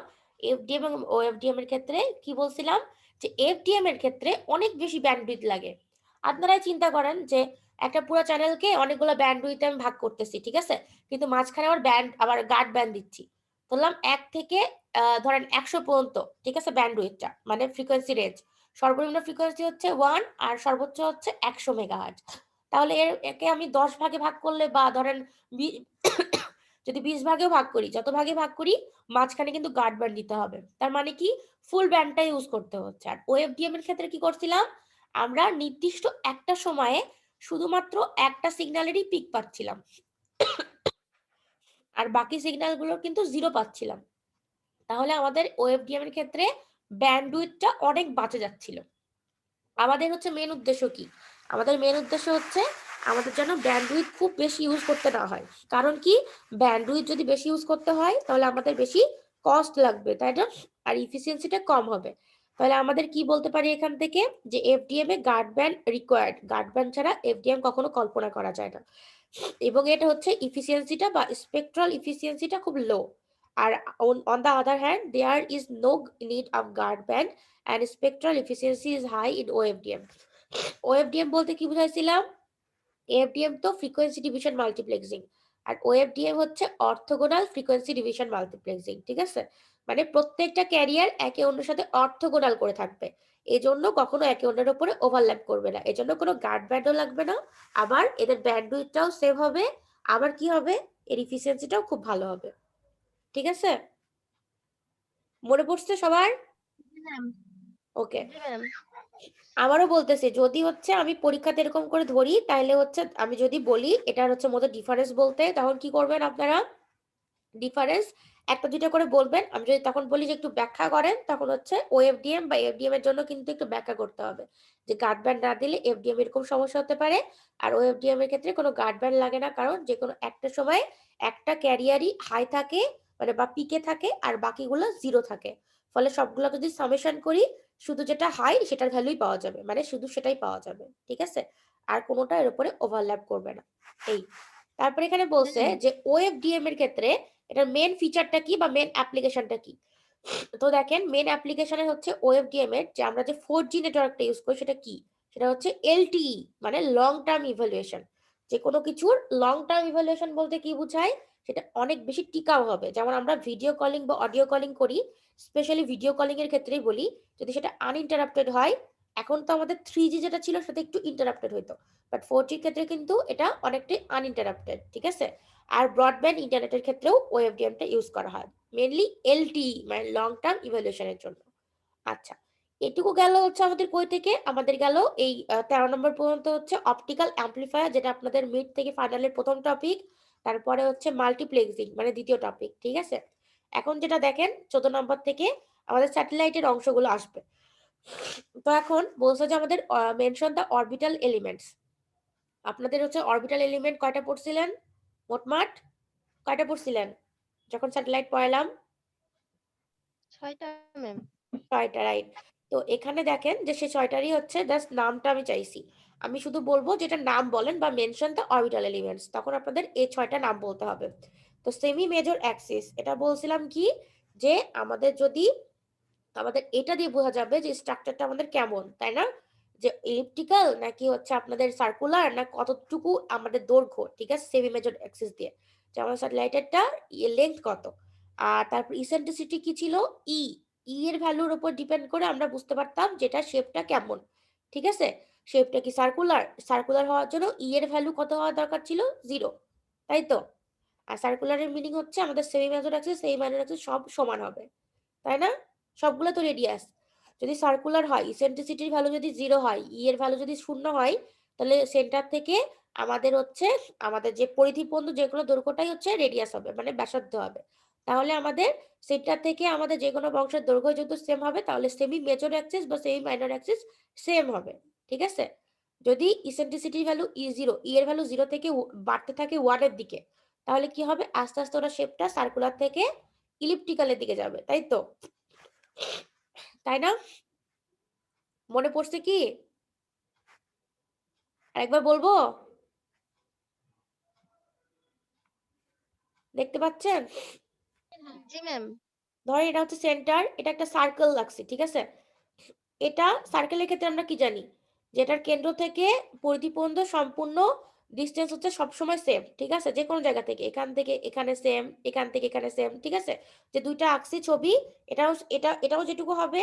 এফডিএম এবং ওএফডিএম এর ক্ষেত্রে কি বলছিলাম, যে এফডিএম এর ক্ষেত্রে অনেক বেশি ব্যান্ডউইথ লাগে। আপনারাই চিন্তা করেন যে একটা পুরো চ্যানেলকে অনেকগুলো ব্যান্ডউইথে আমি ভাগ করতেছি, ঠিক আছে, কিন্তু মাঝখানে আবার গার্ড ব্যান্ড দিচ্ছি, ধরলাম 1 থেকে ধরেন 100 পর্যন্ত, ঠিক আছে, ব্যান্ডউইথটা মানে ফ্রিকোয়েন্সি রেঞ্জ, সর্বনিম্ন ফ্রিকোয়েন্সি হচ্ছে 1 আর সর্বোচ্চ হচ্ছে 100 মেগাহার্টজ। তাহলে একে আমি 10 ভাগে ভাগ করলে বা ধরেন যদি 20 ভাগেও ভাগ করি, যত ভাগে ভাগ করি মাঝখানে কিন্তু গার্ড ব্যান্ড দিতে হবে, তার মানে কি ফুল ব্যান্ডটা ইউজ করতে হচ্ছে। আর ওএফডিএম এর ক্ষেত্রে কি করছিলাম, আমরা নির্দিষ্ট একটা সময়ে শুধুমাত্র একটা সিগন্যালেরই পিক পাচ্ছিলাম, আর বাকি সিগন্যালগুলো কিন্তু জিরো পাচ্ছিলাম। তাহলে আমাদের ওএফডিএম এর ক্ষেত্রে ব্যান্ডউইথটা অনেক বাঁচে যাচ্ছিল। আমাদের হচ্ছে মেন উদ্দেশ্য কি, আমাদের মেন উদ্দেশ্য হচ্ছে আমাদের যেন ব্যান্ডউইথ খুব বেশি ইউজ করতে না হয়। কারণ কি, ব্যান্ডউইথ যদি বেশি ইউজ করতে হয় তাহলে আমাদের বেশি কস্ট লাগবে, তাই না, আর ইফিসিয়েন্সিটা কম হবে। তাহলে আমাদের কি বলতে পারি এখান থেকে, যে এফডিএম এ guard band required, guard band ছাড়া এফডিএম কখনো কল্পনা করা যায় না। এবং এটা হচ্ছে ইফিসিয়েন্সিটা বা স্পেকট্রাল ইফিসিয়েন্সিটা খুব লো। আর on the other hand there is no need of guard band and spectral efficiency is high in OFDM. OFDM বলতে কি বুঝাইছিলাম, AFDM তো ফ্রিকোয়েন্সি ডিভিশন মাল্টিপ্লেক্সিং, আর OFDM হচ্ছে অর্থোগোনাল ফ্রিকোয়েন্সি ডিভিশন মাল্টিপ্লেক্সিং, ঠিক আছে, মানে প্রত্যেকটা ক্যারিয়ার একে অন্যের সাথে অর্থোগোনাল করে থাকবে, এজন্য কখনো একে অন্যের উপরে ওভারল্যাপ করবে না, এজন্য কোনো গার্ড ব্যান্ডও লাগবে না, আবার এদের ব্যান্ডউইথটাও সেভ হবে, আবার কি হবে, এর এফিসিয়েন্সিটাও খুব ভালো হবে, ঠিক আছে, মনে পড়ছে সবার? ওকে, জি ম্যাম। আবারও বলতেছি, যদি হচ্ছে আমি পরীক্ষাতে এরকম করে ধরি, তাহলে হচ্ছে আমি যদি বলি এটার হচ্ছে মধ্যে ডিফারেন্স বলতে, তখন কি করবেন আপনারা, ডিফারেন্স একটা দুইটা করে বলবেন। আমি যদি তখন বলি যে একটু ব্যাখ্যা করেন, তখন হচ্ছে ওএফডিএম বা এফডিএম এর জন্য কিন্তু একটু ব্যাখ্যা করতে হবে, যে গার্ড ব্যান্ড না দিলে এফডিএম এরকম সমস্যা হতে পারে, আর ওএফডিএম এর ক্ষেত্রে কোনো গার্ড ব্যান্ড লাগে না, কারণ যে কোনো একটা সময় একটা ক্যারিয়ারই হাই থাকে, মানে বা পিকে থাকে, আর বাকিগুলো জিরো থাকে, ফলে সবগুলো যদি সামেশন করি শুধু যেটা হাই সেটার ভ্যালুই পাওয়া যাবে, মানে শুধু সেটাই পাওয়া যাবে, ঠিক আছে, আর কোনোটা এর উপরে ওভারল্যাপ করবে না। এই তারপরে এখানে বলছে যে ওএফডিএম এর ক্ষেত্রে এটার মেন ফিচারটা কি বা মেন অ্যাপ্লিকেশনটা কি। তো দেখেন মেন অ্যাপ্লিকেশনে হচ্ছে ওএফডিএম এর, যে আমরা যে 4G নেটওয়ার্কটা ইউজ করি সেটা কি, সেটা হচ্ছে এলটিই, মানে লং টার্ম ইভ্যালুয়েশন। যে কোনো কিছুর লং টার্ম ইভ্যালুয়েশন বলতে কি বোঝায়, সেটা অনেক বেশি টিকাও হবে। যেমন আমরা ভিডিও কলিং বা অডিও কলিং করি, স্পেশালি ভিডিও কলিং এর ক্ষেত্রেই বলি, যদি সেটা আনইন্টারাপ্টেড হয়, এখন তো আমাদের 3G যেটা ছিল সেটা একটু ইন্টারাপ্টেড হইতো, বাট 4G এর ক্ষেত্রে কিন্তু এটা অনেকটাই আনইন্টারাপ্টেড, ঠিক আছে। আর ব্রডব্যান্ড ইন্টারনেটের ক্ষেত্রেও ওএফডিএমটা ইউজ করা হয়, মেনলি এলটিই মানে লং টার্ম ইভ্যালুয়েশনের জন্য। আচ্ছা, এটুকু গেল হচ্ছে আমাদের কই থেকে, আমাদের গেল এই 13 নম্বর পর্যন্ত হচ্ছে অপটিক্যাল অ্যাম্পলিফায়ার, যেটা আপনাদের মিড থেকে ফাইনালের প্রথম টপিক, তারপরে হচ্ছে মাল্টিপ্লেক্সিং মানে দ্বিতীয় টপিক, ঠিক আছে। এখন যেটা দেখেন 14 নম্বর থেকে আমাদের স্যাটেলাইটের অংশগুলো আসবে। তো এখন বলছে যে আমাদের মেনশন দ্য অরবিটাল এলিমেন্টস। আপনাদের হচ্ছে অরবিটাল এলিমেন্ট কয়টা পড়ছিলেন, মোটমাট কয়টা পড়ছিলেন যখন স্যাটেলাইট পড়ালাম? 6টা ম্যাম। 6টা, রাইট। তো এখানে দেখেন যে সে 6টারই হচ্ছে জাস্ট নামটা আমি চাইছি, আমি শুধু বলবো যেটা নাম বলেন বা মেনশন দ্য অরবিটাল এলিমেন্টস, তখন আপনাদের এই 6টা নাম বলতে হবে। তো সেমি মেজর অ্যাক্সিস, এটা বলছিলাম কি, যে আমাদের এটা দিয়ে বোঝা যাবে যে স্ট্রাকচারটা আমাদের কেমন, তাই না, যে ইলিপ্টিক্যাল নাকি হচ্ছে আপনাদের সার্কুলার, না কতটুকু আমাদের দৈর্ঘ্য, ঠিক আছে, সেমি মেজর অ্যাক্সিস দিয়ে, যে আমাদের স্যাটেলাইটেরটা লেন্থ কত, আর তারপর ইসেন্ট্রিসিটি কি ছিল, ই এর ভ্যালুর উপর ডিপেন্ড করে আমরা বুঝতে পারতাম যেটা শেপটা কেমন, ঠিক আছে। শেপটা কি সার্কুলার? সার্কুলার হওয়ার জন্য ই এর ভ্যালু কত হওয়া দরকার ছিল? 0, তাই তো? আর সার্কুলারের মিনিং হচ্ছে আমাদের semi major Axis semi minor Axis সব সমান হবে, তাই না? সবগুলো তো রেডিয়াস। যদি সার্কুলার হয়, ইসেন্ট্রিসিটির ভ্যালু যদি 0 হয়, ই এর ভ্যালু যদি 0 হয়, তাহলে সেন্টার থেকে আমাদের হচ্ছে আমাদের যে পরিধি পর্যন্ত যেগুলো দৈর্ঘ্যটাই হচ্ছে রেডিয়াস হবে, মানে ব্যাসার্ধ হবে। তাহলে আমাদের সেন্টার থেকে আমাদের যে কোনো বংশের দৈর্ঘ্য যেহেতু সেম হবে, তাহলে সেমি মেজর অ্যাক্সিস বা সেমি মাইনর অ্যাক্সিস সেম হবে, ঠিক আছে? যদি ইসেন্ট্রিসিটির ভ্যালু ই0, ই এর ভ্যালু 0 থেকে বাড়তে থাকে 1 এর দিকে, তাহলে কি হবে? আস্তে আস্তে ওরা শেপটা সার্কুলার থেকে ইলিপ্টিক্যালের দিকে যাবে, তাই তো? তাই না? মনে পড়ছে কি? আরেকবার বলবো? দেখতে পাচ্ছেন? জি ম্যাম। ধরেন এটা হচ্ছে সেন্টার, এটা একটা সার্কেল লাগছে, ঠিক আছে? এটা সার্কেলের ক্ষেত্রে আমরা কি জানি? যেটার কেন্দ্র থেকে পরিধি পর্যন্ত সম্পূর্ণ ডিসটেন্স হচ্ছে সবসময় সেম, ঠিক আছে? যে কোনো জায়গা থেকে, এখান থেকে এখানে সেম, এখান থেকে এখানে সেম, ঠিক আছে? যে দুইটা আঁকছি ছবি, এটাও যেটুকু হবে,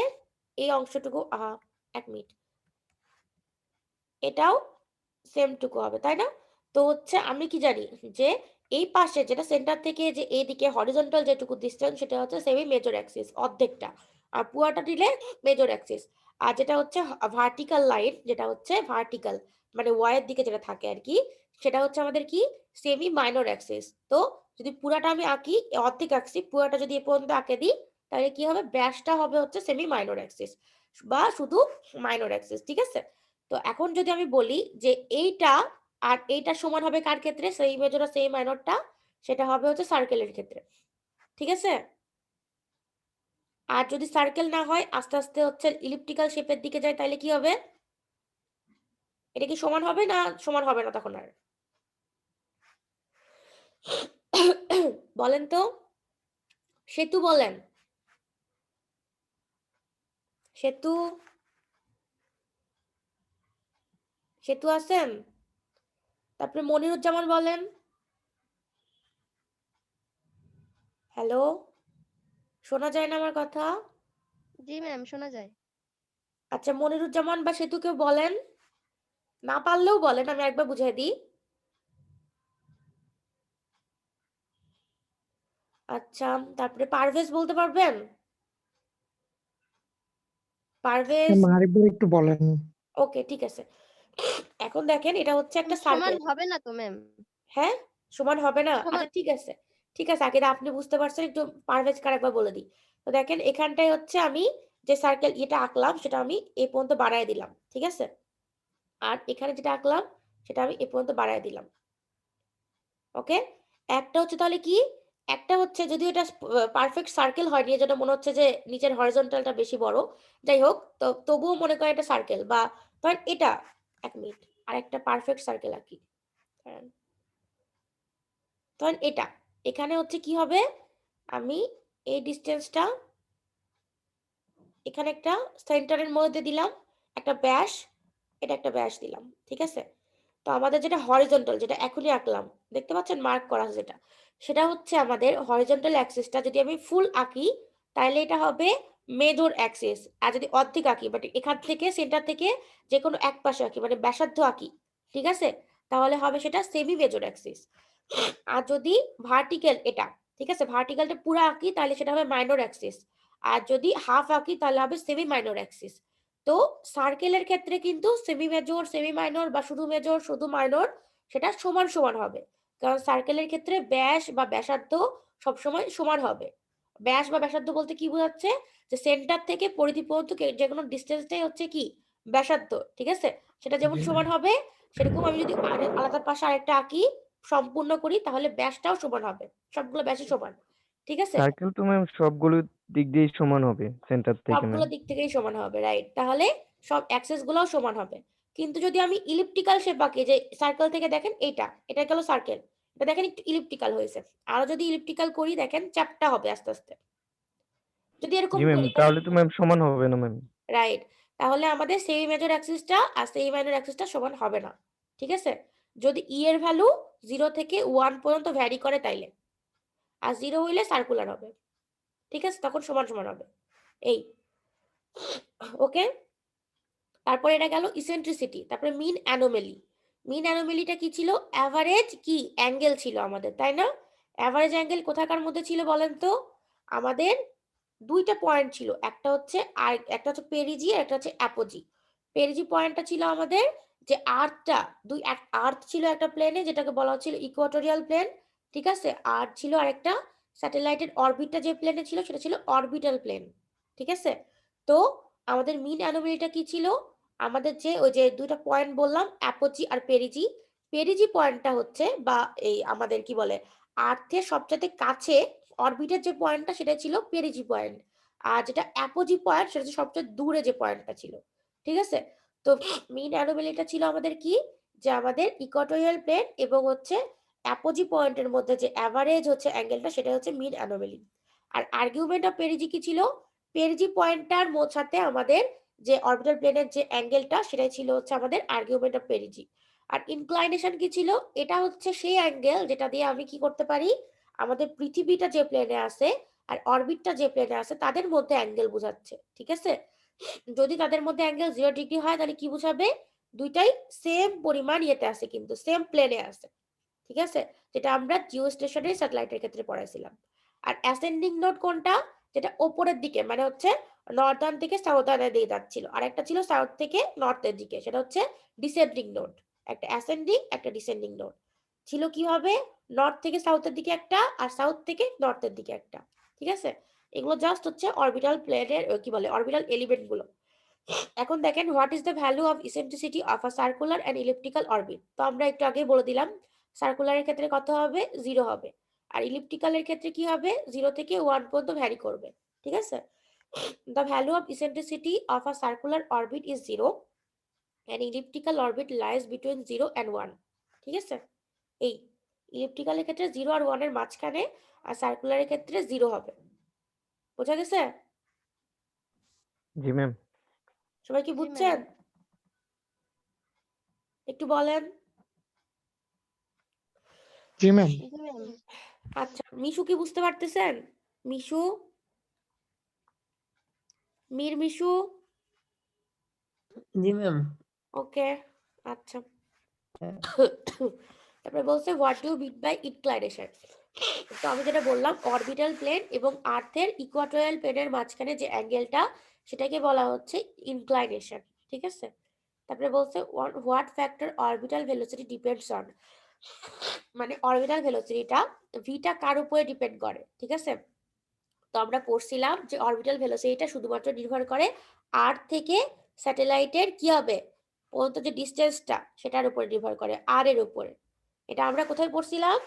এই অংশটুকু 1 মিনিট, এটাও সেম টুকু হবে, তাই না? তো হচ্ছে আমি কি জানি যে এই পাশে যেটা সেন্টার থেকে যে এইদিকে হরিজন্টাল যেটুকু ডিসটেন্স সেটা হচ্ছে সেমি মেজর অ্যাক্সিস অর্ধেকটা, আর পুরাটা দিলে মেজর অ্যাক্সিস। আর যেটা হচ্ছে ভার্টিক্যাল লাইন, যেটা হচ্ছে ভার্টিক্যাল মানে ওয়াই এর দিকে যেটা থাকে আর কি, সেটা হচ্ছে আমাদের কি সেমি মাইনর অ্যাক্সিস। তো যদি পুরাটা আমি আঁকি, অর্ধেক আঁকছি, পুরাটা যদি এ পর্যন্ত আঁকে দিই, তাহলে কি হবে? ব্যাসটা হবে হচ্ছে সেমি মাইনর অ্যাক্সিস বা শুধু মাইনর অ্যাক্সিস, ঠিক আছে? তো এখন যদি আমি বলি যে এইটা আর এইটা সমান হবে কার ক্ষেত্রে, সেই মেজর আর সেই মাইনরটা, সেটা হবে হচ্ছে সার্কেলের ক্ষেত্রে, ঠিক আছে? আর যদি সার্কেল না হয়, আস্তে আস্তে হচ্ছে ইলিপ্টিক্যাল শেপের দিকে যায়, তাহলে কি হবে? এটা কি সমান হবে না সমান হবে না তখন আর? বলেন তো, সেতু বলেন, সেতু, সেতু আছেন? তারপরে মনিরুজ্জামান বলেন। হ্যালো, শোনা যায় না আমার কথা? জি ম্যাম, শোনা যায়। আচ্ছা, মনিরুজ্জামান বা সেতু কেউ বলেন, না পারলেও বলেন, আমি একবার বুঝাই দিই। আচ্ছা, তারপরে পারভেজ বলতে পারবেন? পারভেজ, আরেকবার একটু বলেন। ওকে, ঠিক আছে। এখন দেখেন এটা হচ্ছে একটা সমান সার্কেল, হবে না তো ম্যাম? হ্যাঁ? সমান হবে না? সমান। আচ্ছা ঠিক আছে, ঠিক আছে, আগে আপনি বুঝতে পারছেন, একটু পারভেজকে আরেকবার বলে দিই। তো দেখেন এখানটায় হচ্ছে আমি যে সার্কেল এটা আঁকলাম সেটা আমি এই পর্যন্ত বাড়ায় দিলাম, ঠিক আছে? আর এখানে যেটা আঁকলাম সেটা আমি এই পর্যন্ত বাড়ায় দিলাম, ওকে? একটা হচ্ছে তাহলে কি, একটা হচ্ছে যদি এটা পারফেক্ট সার্কেল হয়, নিয়ে যেটা মনে হচ্ছে যে নিচের হরিজন্টালটা বেশি বড়, যাই হোক, তো তবুও মনে করেন এটা সার্কেল, বা ধরেন এটা, 1 মিনিট, আর একটা পারফেক্ট সার্কেল আঁকি, ধরেন ধরেন এটা, এখানে হচ্ছে কি হবে, আমি এই ডিসটেন্সটা এখানে একটা সেন্টারের মধ্যে দিলাম, একটা ব্যাস, এটা একটা ব্যাস দিলাম, ঠিক আছে? তো আমাদের যেটা হরিজন্টাল, যেটা এখনই আঁকলাম, দেখতে পাচ্ছেন মার্ক করা আছে যেটা, সেটা হচ্ছে আমাদের হরিজন্টাল অ্যাক্সিসটা যদি আমি ফুল আঁকি, তাহলে এটা হবে মেজর অ্যাক্সিস। আর যদি অর্ধেক আঁকি, বাট এখান থেকে সেন্টার থেকে যে কোনো এক পাশে আঁকি, মানে ব্যাসার্ধ আঁকি, ঠিক আছে, তাহলে হবে সেটা সেমি মেজর অ্যাক্সিস। আর যদি ভার্টিক্যাল এটা, ঠিক আছে, ভার্টিক্যালটা পুরো আঁকি, তাহলে সেটা হবে মাইনর অ্যাক্সিস। আর যদি হাফ আঁকি, তাহলে হবে সেমি মাইনর অ্যাক্সিস। তো সার্কেলের ক্ষেত্রে কিন্তু সেমি মেজর সেমি মাইনর বা শুধু মেজর শুধু মাইনর সেটা সমান সমান হবে, কারণ সার্কেলের ক্ষেত্রে ব্যাস বা ব্যাসার্ধ সবসময় সমান হবে। ব্যাস বা ব্যাসার্ধ বলতে কি বোঝাচ্ছে, যে সেন্টার থেকে পরিধি পর্যন্ত যে কোনো ডিস্টেন্সটাই হচ্ছে কি ব্যাসার্ধ, ঠিক আছে? সেটা যেমন জি সমান হবে, সেরকম আমি যদি আলাদা পাশে আরেকটা আঁকি সম্পূর্ণ করি, তাহলে ব্যাসটাও সমান হবে, সবগুলো ব্যাসই সমান, ঠিক আছে? সার্কেল তো ম্যাম সবগুলো দিক দিয়েই সমান হবে সেন্টার থেকে সবগুলো ম্যাম। দিক থেকেই সমান হবে, রাইট? তাহলে সব অ্যাক্সেস গুলোও সমান হবে। কিন্তু যদি আমি ইলিপ্টিক্যাল শেপ আঁকি, যে সার্কেল থেকে দেখেন এটা গেল সার্কেল, এটা দেখেন একটু ইলিপ্টিক্যাল হয়েছে, আরো যদি ইলিপ্টিক্যাল করি দেখেন চ্যাপ্টা হবে আস্তে আস্তে, যদি এরকম জি ম্যাম, করি, তাহলে তো ম্যাম সমান হবে না ম্যাম। রাইট? তাহলে আমাদের সেমি মেজর অ্যাক্সিসটা আর সেমি মাইনর অ্যাক্সিসটা সমান হবে না, ঠিক আছে? যদি ই এর ভ্যালু 0 থেকে 1 পর্যন্ত ভ্যারি করে তাইলে, আর 0 হইলে সার্কুলার হবে, ঠিক আছে? তখন সমান সমান হবে, এই, ওকে? তারপরে এটা গেল ইসেন্ট্রিসিটি, তারপরে মিন অ্যানোমেলি। মিন অ্যানোমেলিটা কি ছিল? অ্যাভারেজ কি অ্যাঙ্গেল ছিল আমাদের, তাই না? অ্যাভারেজ অ্যাঙ্গেল কোথাকার মধ্যে ছিল বলেন তো? আমাদের দুইটা পয়েন্ট ছিল, একটা হচ্ছে আর একটা হচ্ছে পেরিজি আর একটা হচ্ছে অ্যাপোজি। পেরিজি পয়েন্টটা ছিল আমাদের যে আর্থটা, আর্থ ছিল একটা প্লেনে যেটাকে বলা হচ্ছিল ইকুয়েটোরিয়াল প্লেন, ঠিক আছে? আর ছিল আরেকটা স্যাটেলাইটের অরবিটটা যে প্লেনে ছিল সেটা ছিল অরবিটাল প্লেন, ঠিক আছে? তো আমাদের মিন অ্যানোমেলিটা কি ছিল? আমাদের যে ওই যে দুইটা পয়েন্ট বললাম অ্যাপোজি আর পেরিজি, পেরিজি পয়েন্টটা হচ্ছে বা এই আমাদের কি বলে আর্থের সবচেয়ে কাছে অরবিটের যে পয়েন্টটা সেটা ছিল পেরিজি পয়েন্ট, আর যেটা অ্যাপোজি পয়েন্ট সেটা হচ্ছে সবচেয়ে দূরে যে পয়েন্টটা ছিল, ঠিক আছে? তো মিন অ্যানোমেলিটা ছিল আমাদের কি, যে আমাদের ইকুয়েটোরিয়াল প্লেন এবং হচ্ছে অ্যাপোজি পয়েন্টের মধ্যে যে অ্যাভারেজ হচ্ছে অ্যাঙ্গেলটা সেটা হচ্ছে মিন অ্যানোমেলি। আর আর্গুমেন্ট অফ পেরিজি কি ছিল? পেরিজি পয়েন্টটার সাথে আমাদের যে অরবিটাল প্লেনের যে অ্যাঙ্গেলটা সেটাই ছিল হচ্ছে আমাদের আর্গুমেন্ট অফ পেরিজি। আর ইনক্লাইনেশন কি ছিল? এটা হচ্ছে সেই অ্যাঙ্গেল যেটা দিয়ে আমি কি করতে পারি, আমাদের পৃথিবীটা যে প্লেনে আছে আর অরবিটটা যে প্লেনে আছে তাদের মধ্যে অ্যাঙ্গেল বোঝাচ্ছে, ঠিক আছে? যদি তাদের মধ্যে অ্যাঙ্গেল 0 ডিগ্রি হয় তাহলে কি বোঝাবে? দুইটাই সেম পরিমাণ ইয়েতে আছে, কিন্তু সেম প্লেনে আছে, ঠিক আছে? যেটা আমরা জিও স্টেশনারি স্যাটেলাইটের ক্ষেত্রে পড়াইছিলাম। আর অ্যাসেন্ডিং নোড কোনটা? যেটা উপরের দিকে, মানে হচ্ছে নর্দার্ন থেকে সাউদার্নের দিকে যাচ্ছিল, আর একটা ছিল সাউথ থেকে নর্থের দিকে, সেটা হচ্ছে ডিসেন্ডিং নোড। একটা অ্যাসেন্ডিং একটা ডিসেন্ডিং নোড ছিল। কি হবে? নর্থ থেকে সাউথের দিকে একটা আর সাউথ থেকে নর্থের দিকে একটা, ঠিক আছে? এগুলো জাস্ট হচ্ছে অরবিটাল প্লেনের কি বলে অরবিটাল এলিমেন্ট গুলো। এখন দেখেন what is the value of eccentricity of a circular and elliptical orbit. তো আমরা একটু আগে বলে দিলাম সার্কুলারের ক্ষেত্রে কত হবে? 0 হবে, আর ইলিপ্টিক্যালের ক্ষেত্রে কি হবে? 0 থেকে 1 পর্যন্ত ভ্যারি করবে, ঠিক আছে? The value of eccentricity of a circular orbit is 0 and elliptical orbit lies between 0 and 1, ঠিক আছে? এই ইলিপ্টিক্যালের ক্ষেত্রে 0 আর 1 এর মাঝখানে, আর সার্কুলারের ক্ষেত্রে 0 হবে। বোঝা গেছে? জি ম্যাম। সবাই কি জি বুঝছেন? ম্যাম। একটু বলেন। জি ম্যাম। জি ম্যাম। আচ্ছা, মিশু কি বুঝতে পারতেছেন? মিশু, মিশু, জি ম্যাম। ওকে, আচ্ছা। তারপরে বলছে what do mean by inclination. তো আমি যেটা বললাম অরবিটাল প্লেন এবং আর্থের ইকুয়েটোরিয়াল প্লেনের মাঝখানে যে অ্যাঙ্গেলটা সেটাকে বলা হচ্ছে ইনক্লাইনেশন, ঠিক আছে? তারপরে বলছে what factor orbital velocity depends on, মানে অরবিটাল ভেলোসিটিটা ভিটা কার উপরে ডিপেন্ড করে, ঠিক আছে? তো আমরা পড়ছিলাম যে অরবিটাল ভেলোসিটিটা শুধুমাত্র নির্ভর করে আর্থ থেকে স্যাটেলাইটের কি হবে পর্যন্ত যে ডিসটেন্সটা সেটার উপরে নির্ভর করে, আর এর উপরে। এটা আমরা কোথায় পড়ছিলাম?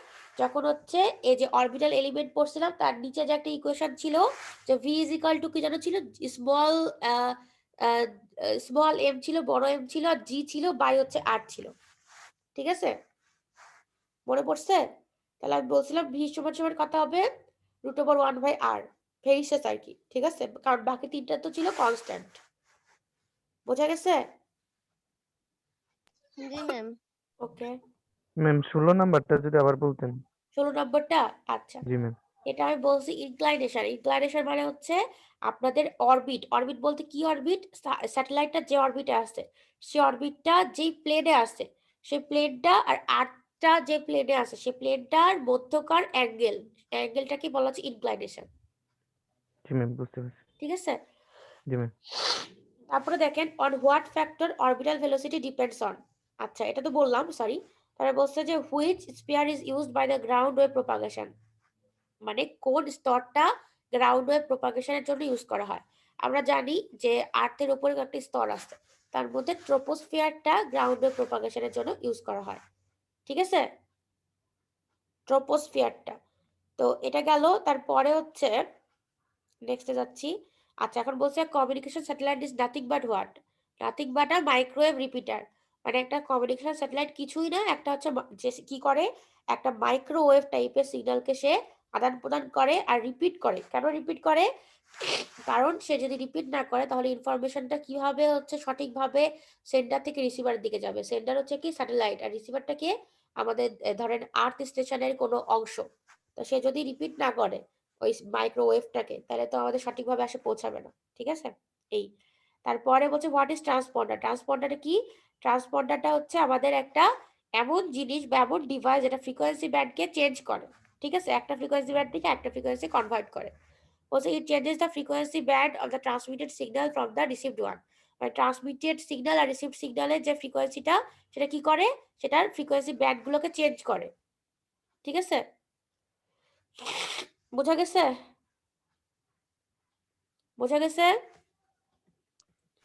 যখন হচ্ছে এই যে অরবিটাল এলিমেন্ট পড়ছিলাম তার নিচে যে একটা ইকুয়েশন ছিল যে ভি ইজ ইকুয়াল টু কি জানো ছিল? স্মল স্মল এম ছিল, বড় এম ছিল, আর জি ছিল, বাই হচ্ছে আর ছিল, ঠিক আছে? মনে পড়ছে? তাহলে আমি বলছিলাম ভি সমান সমান কত হবে? √1/r, ভেরি শেষ আর কি, ঠিক আছে? কারণ বাকি তিনটা তো ছিল কনস্ট্যান্ট। বোঝা গেছে? জি ম্যাম। ওকে। ম্যাম 16 নাম্বারটা যদি আবার বলতেন। 16 নম্বরটা? আচ্ছা, জি ম্যাম। এটা আমি বলছি ইনক্লাইনেশন। ইনক্লাইনেশন মানে হচ্ছে আপনাদের অরবিট। অরবিট বলতে কি অরবিট? স্যাটেলাইটটা যে অরবিটে আছে সেই অরবিটটা যেই প্লেনে আছে সেই প্লেনটা আর আর্থটা যে প্লেনে আছে সেই প্লেনটার মধ্যকার অ্যাঙ্গেল, অ্যাঙ্গেলটাকে বলা হচ্ছে ইনক্লাইনেশন, জি ম্যাম বুঝতে পারছি। ঠিক আছে? জি ম্যাম। তারপরে দেখেন on what factor orbital velocity depends on. আচ্ছা, এটা তো বললাম, সরি। তারা বলছে যে which sphere is used by the ground wave propagation, মানে কোন স্তরটা গ্রাউন্ড ওয়েভ প্রপাগেশনের জন্য ইউজ করা হয়। আমরা জানি যে আর্থের উপরে একটা স্তর আছে, তার মধ্যে ট্রোপোস্ফিয়ারটা গ্রাউন্ড ওয়েভ প্রপাগেশনের জন্য ইউজ করা হয়, ঠিক আছে? ট্রোপোস্ফিয়ারটা। তো এটা গেল। তারপরে হচ্ছে নেক্সটে যাচ্ছি। আচ্ছা, এখন বলছে communication satellite is nothing but what? Nothing but a microwave repeater. মানে একটা কমিউনিকেশন স্যাটেলাইট কিছুই না, একটা হচ্ছে যে কি করে একটা মাইক্রোওয়েভ টাইপের সিগন্যালকে সে আদান প্রদান করে আর রিপিট করে। কেন রিপিট করে? কারণ সে যদি রিপিট না করে তাহলে ইনফরমেশনটা কিভাবে হচ্ছে সঠিকভাবে সেন্টার থেকে রিসিভারের দিকে যাবে। সেন্টার হচ্ছে কি স্যাটেলাইট, আর রিসিভারটা কি আমাদের ধরেন আর্থ স্টেশনের কোনো অংশ। তো সে যদি রিপিট না করে ওই মাইক্রোওয়েভটাকে তাহলে তো আমাদের সঠিকভাবে আসে পৌঁছাবে না, ঠিক আছে? এই তারপরে বলছে হোয়াট ইজ ট্রান্সপন্ডার। ট্রান্সপন্ডারটা কি? ট্রান্সপন্ডারটা হচ্ছে আমাদের একটা এমন জিনিস বা এমন ডিভাইস যেটা ফ্রিকোয়েন্সি ব্যান্ডকে চেঞ্জ করে, ঠিক আছে, একটা ফ্রিকোয়েন্সি ব্যান্ড থেকে একটা ফ্রিকোয়েন্সি কনভার্ট করে। বলছে ইট changes the frequency band of the transmitted signal from the received one. মানে ট্রান্সমিটেড সিগন্যাল আর রিসিভড সিগন্যালের যে ফ্রিকোয়েন্সিটা সেটা কি করে, সেটার ফ্রিকোয়েন্সি ব্যান্ডগুলোকে চেঞ্জ করে, ঠিক আছে? বোঝা গেছে? বোঝা গেছে?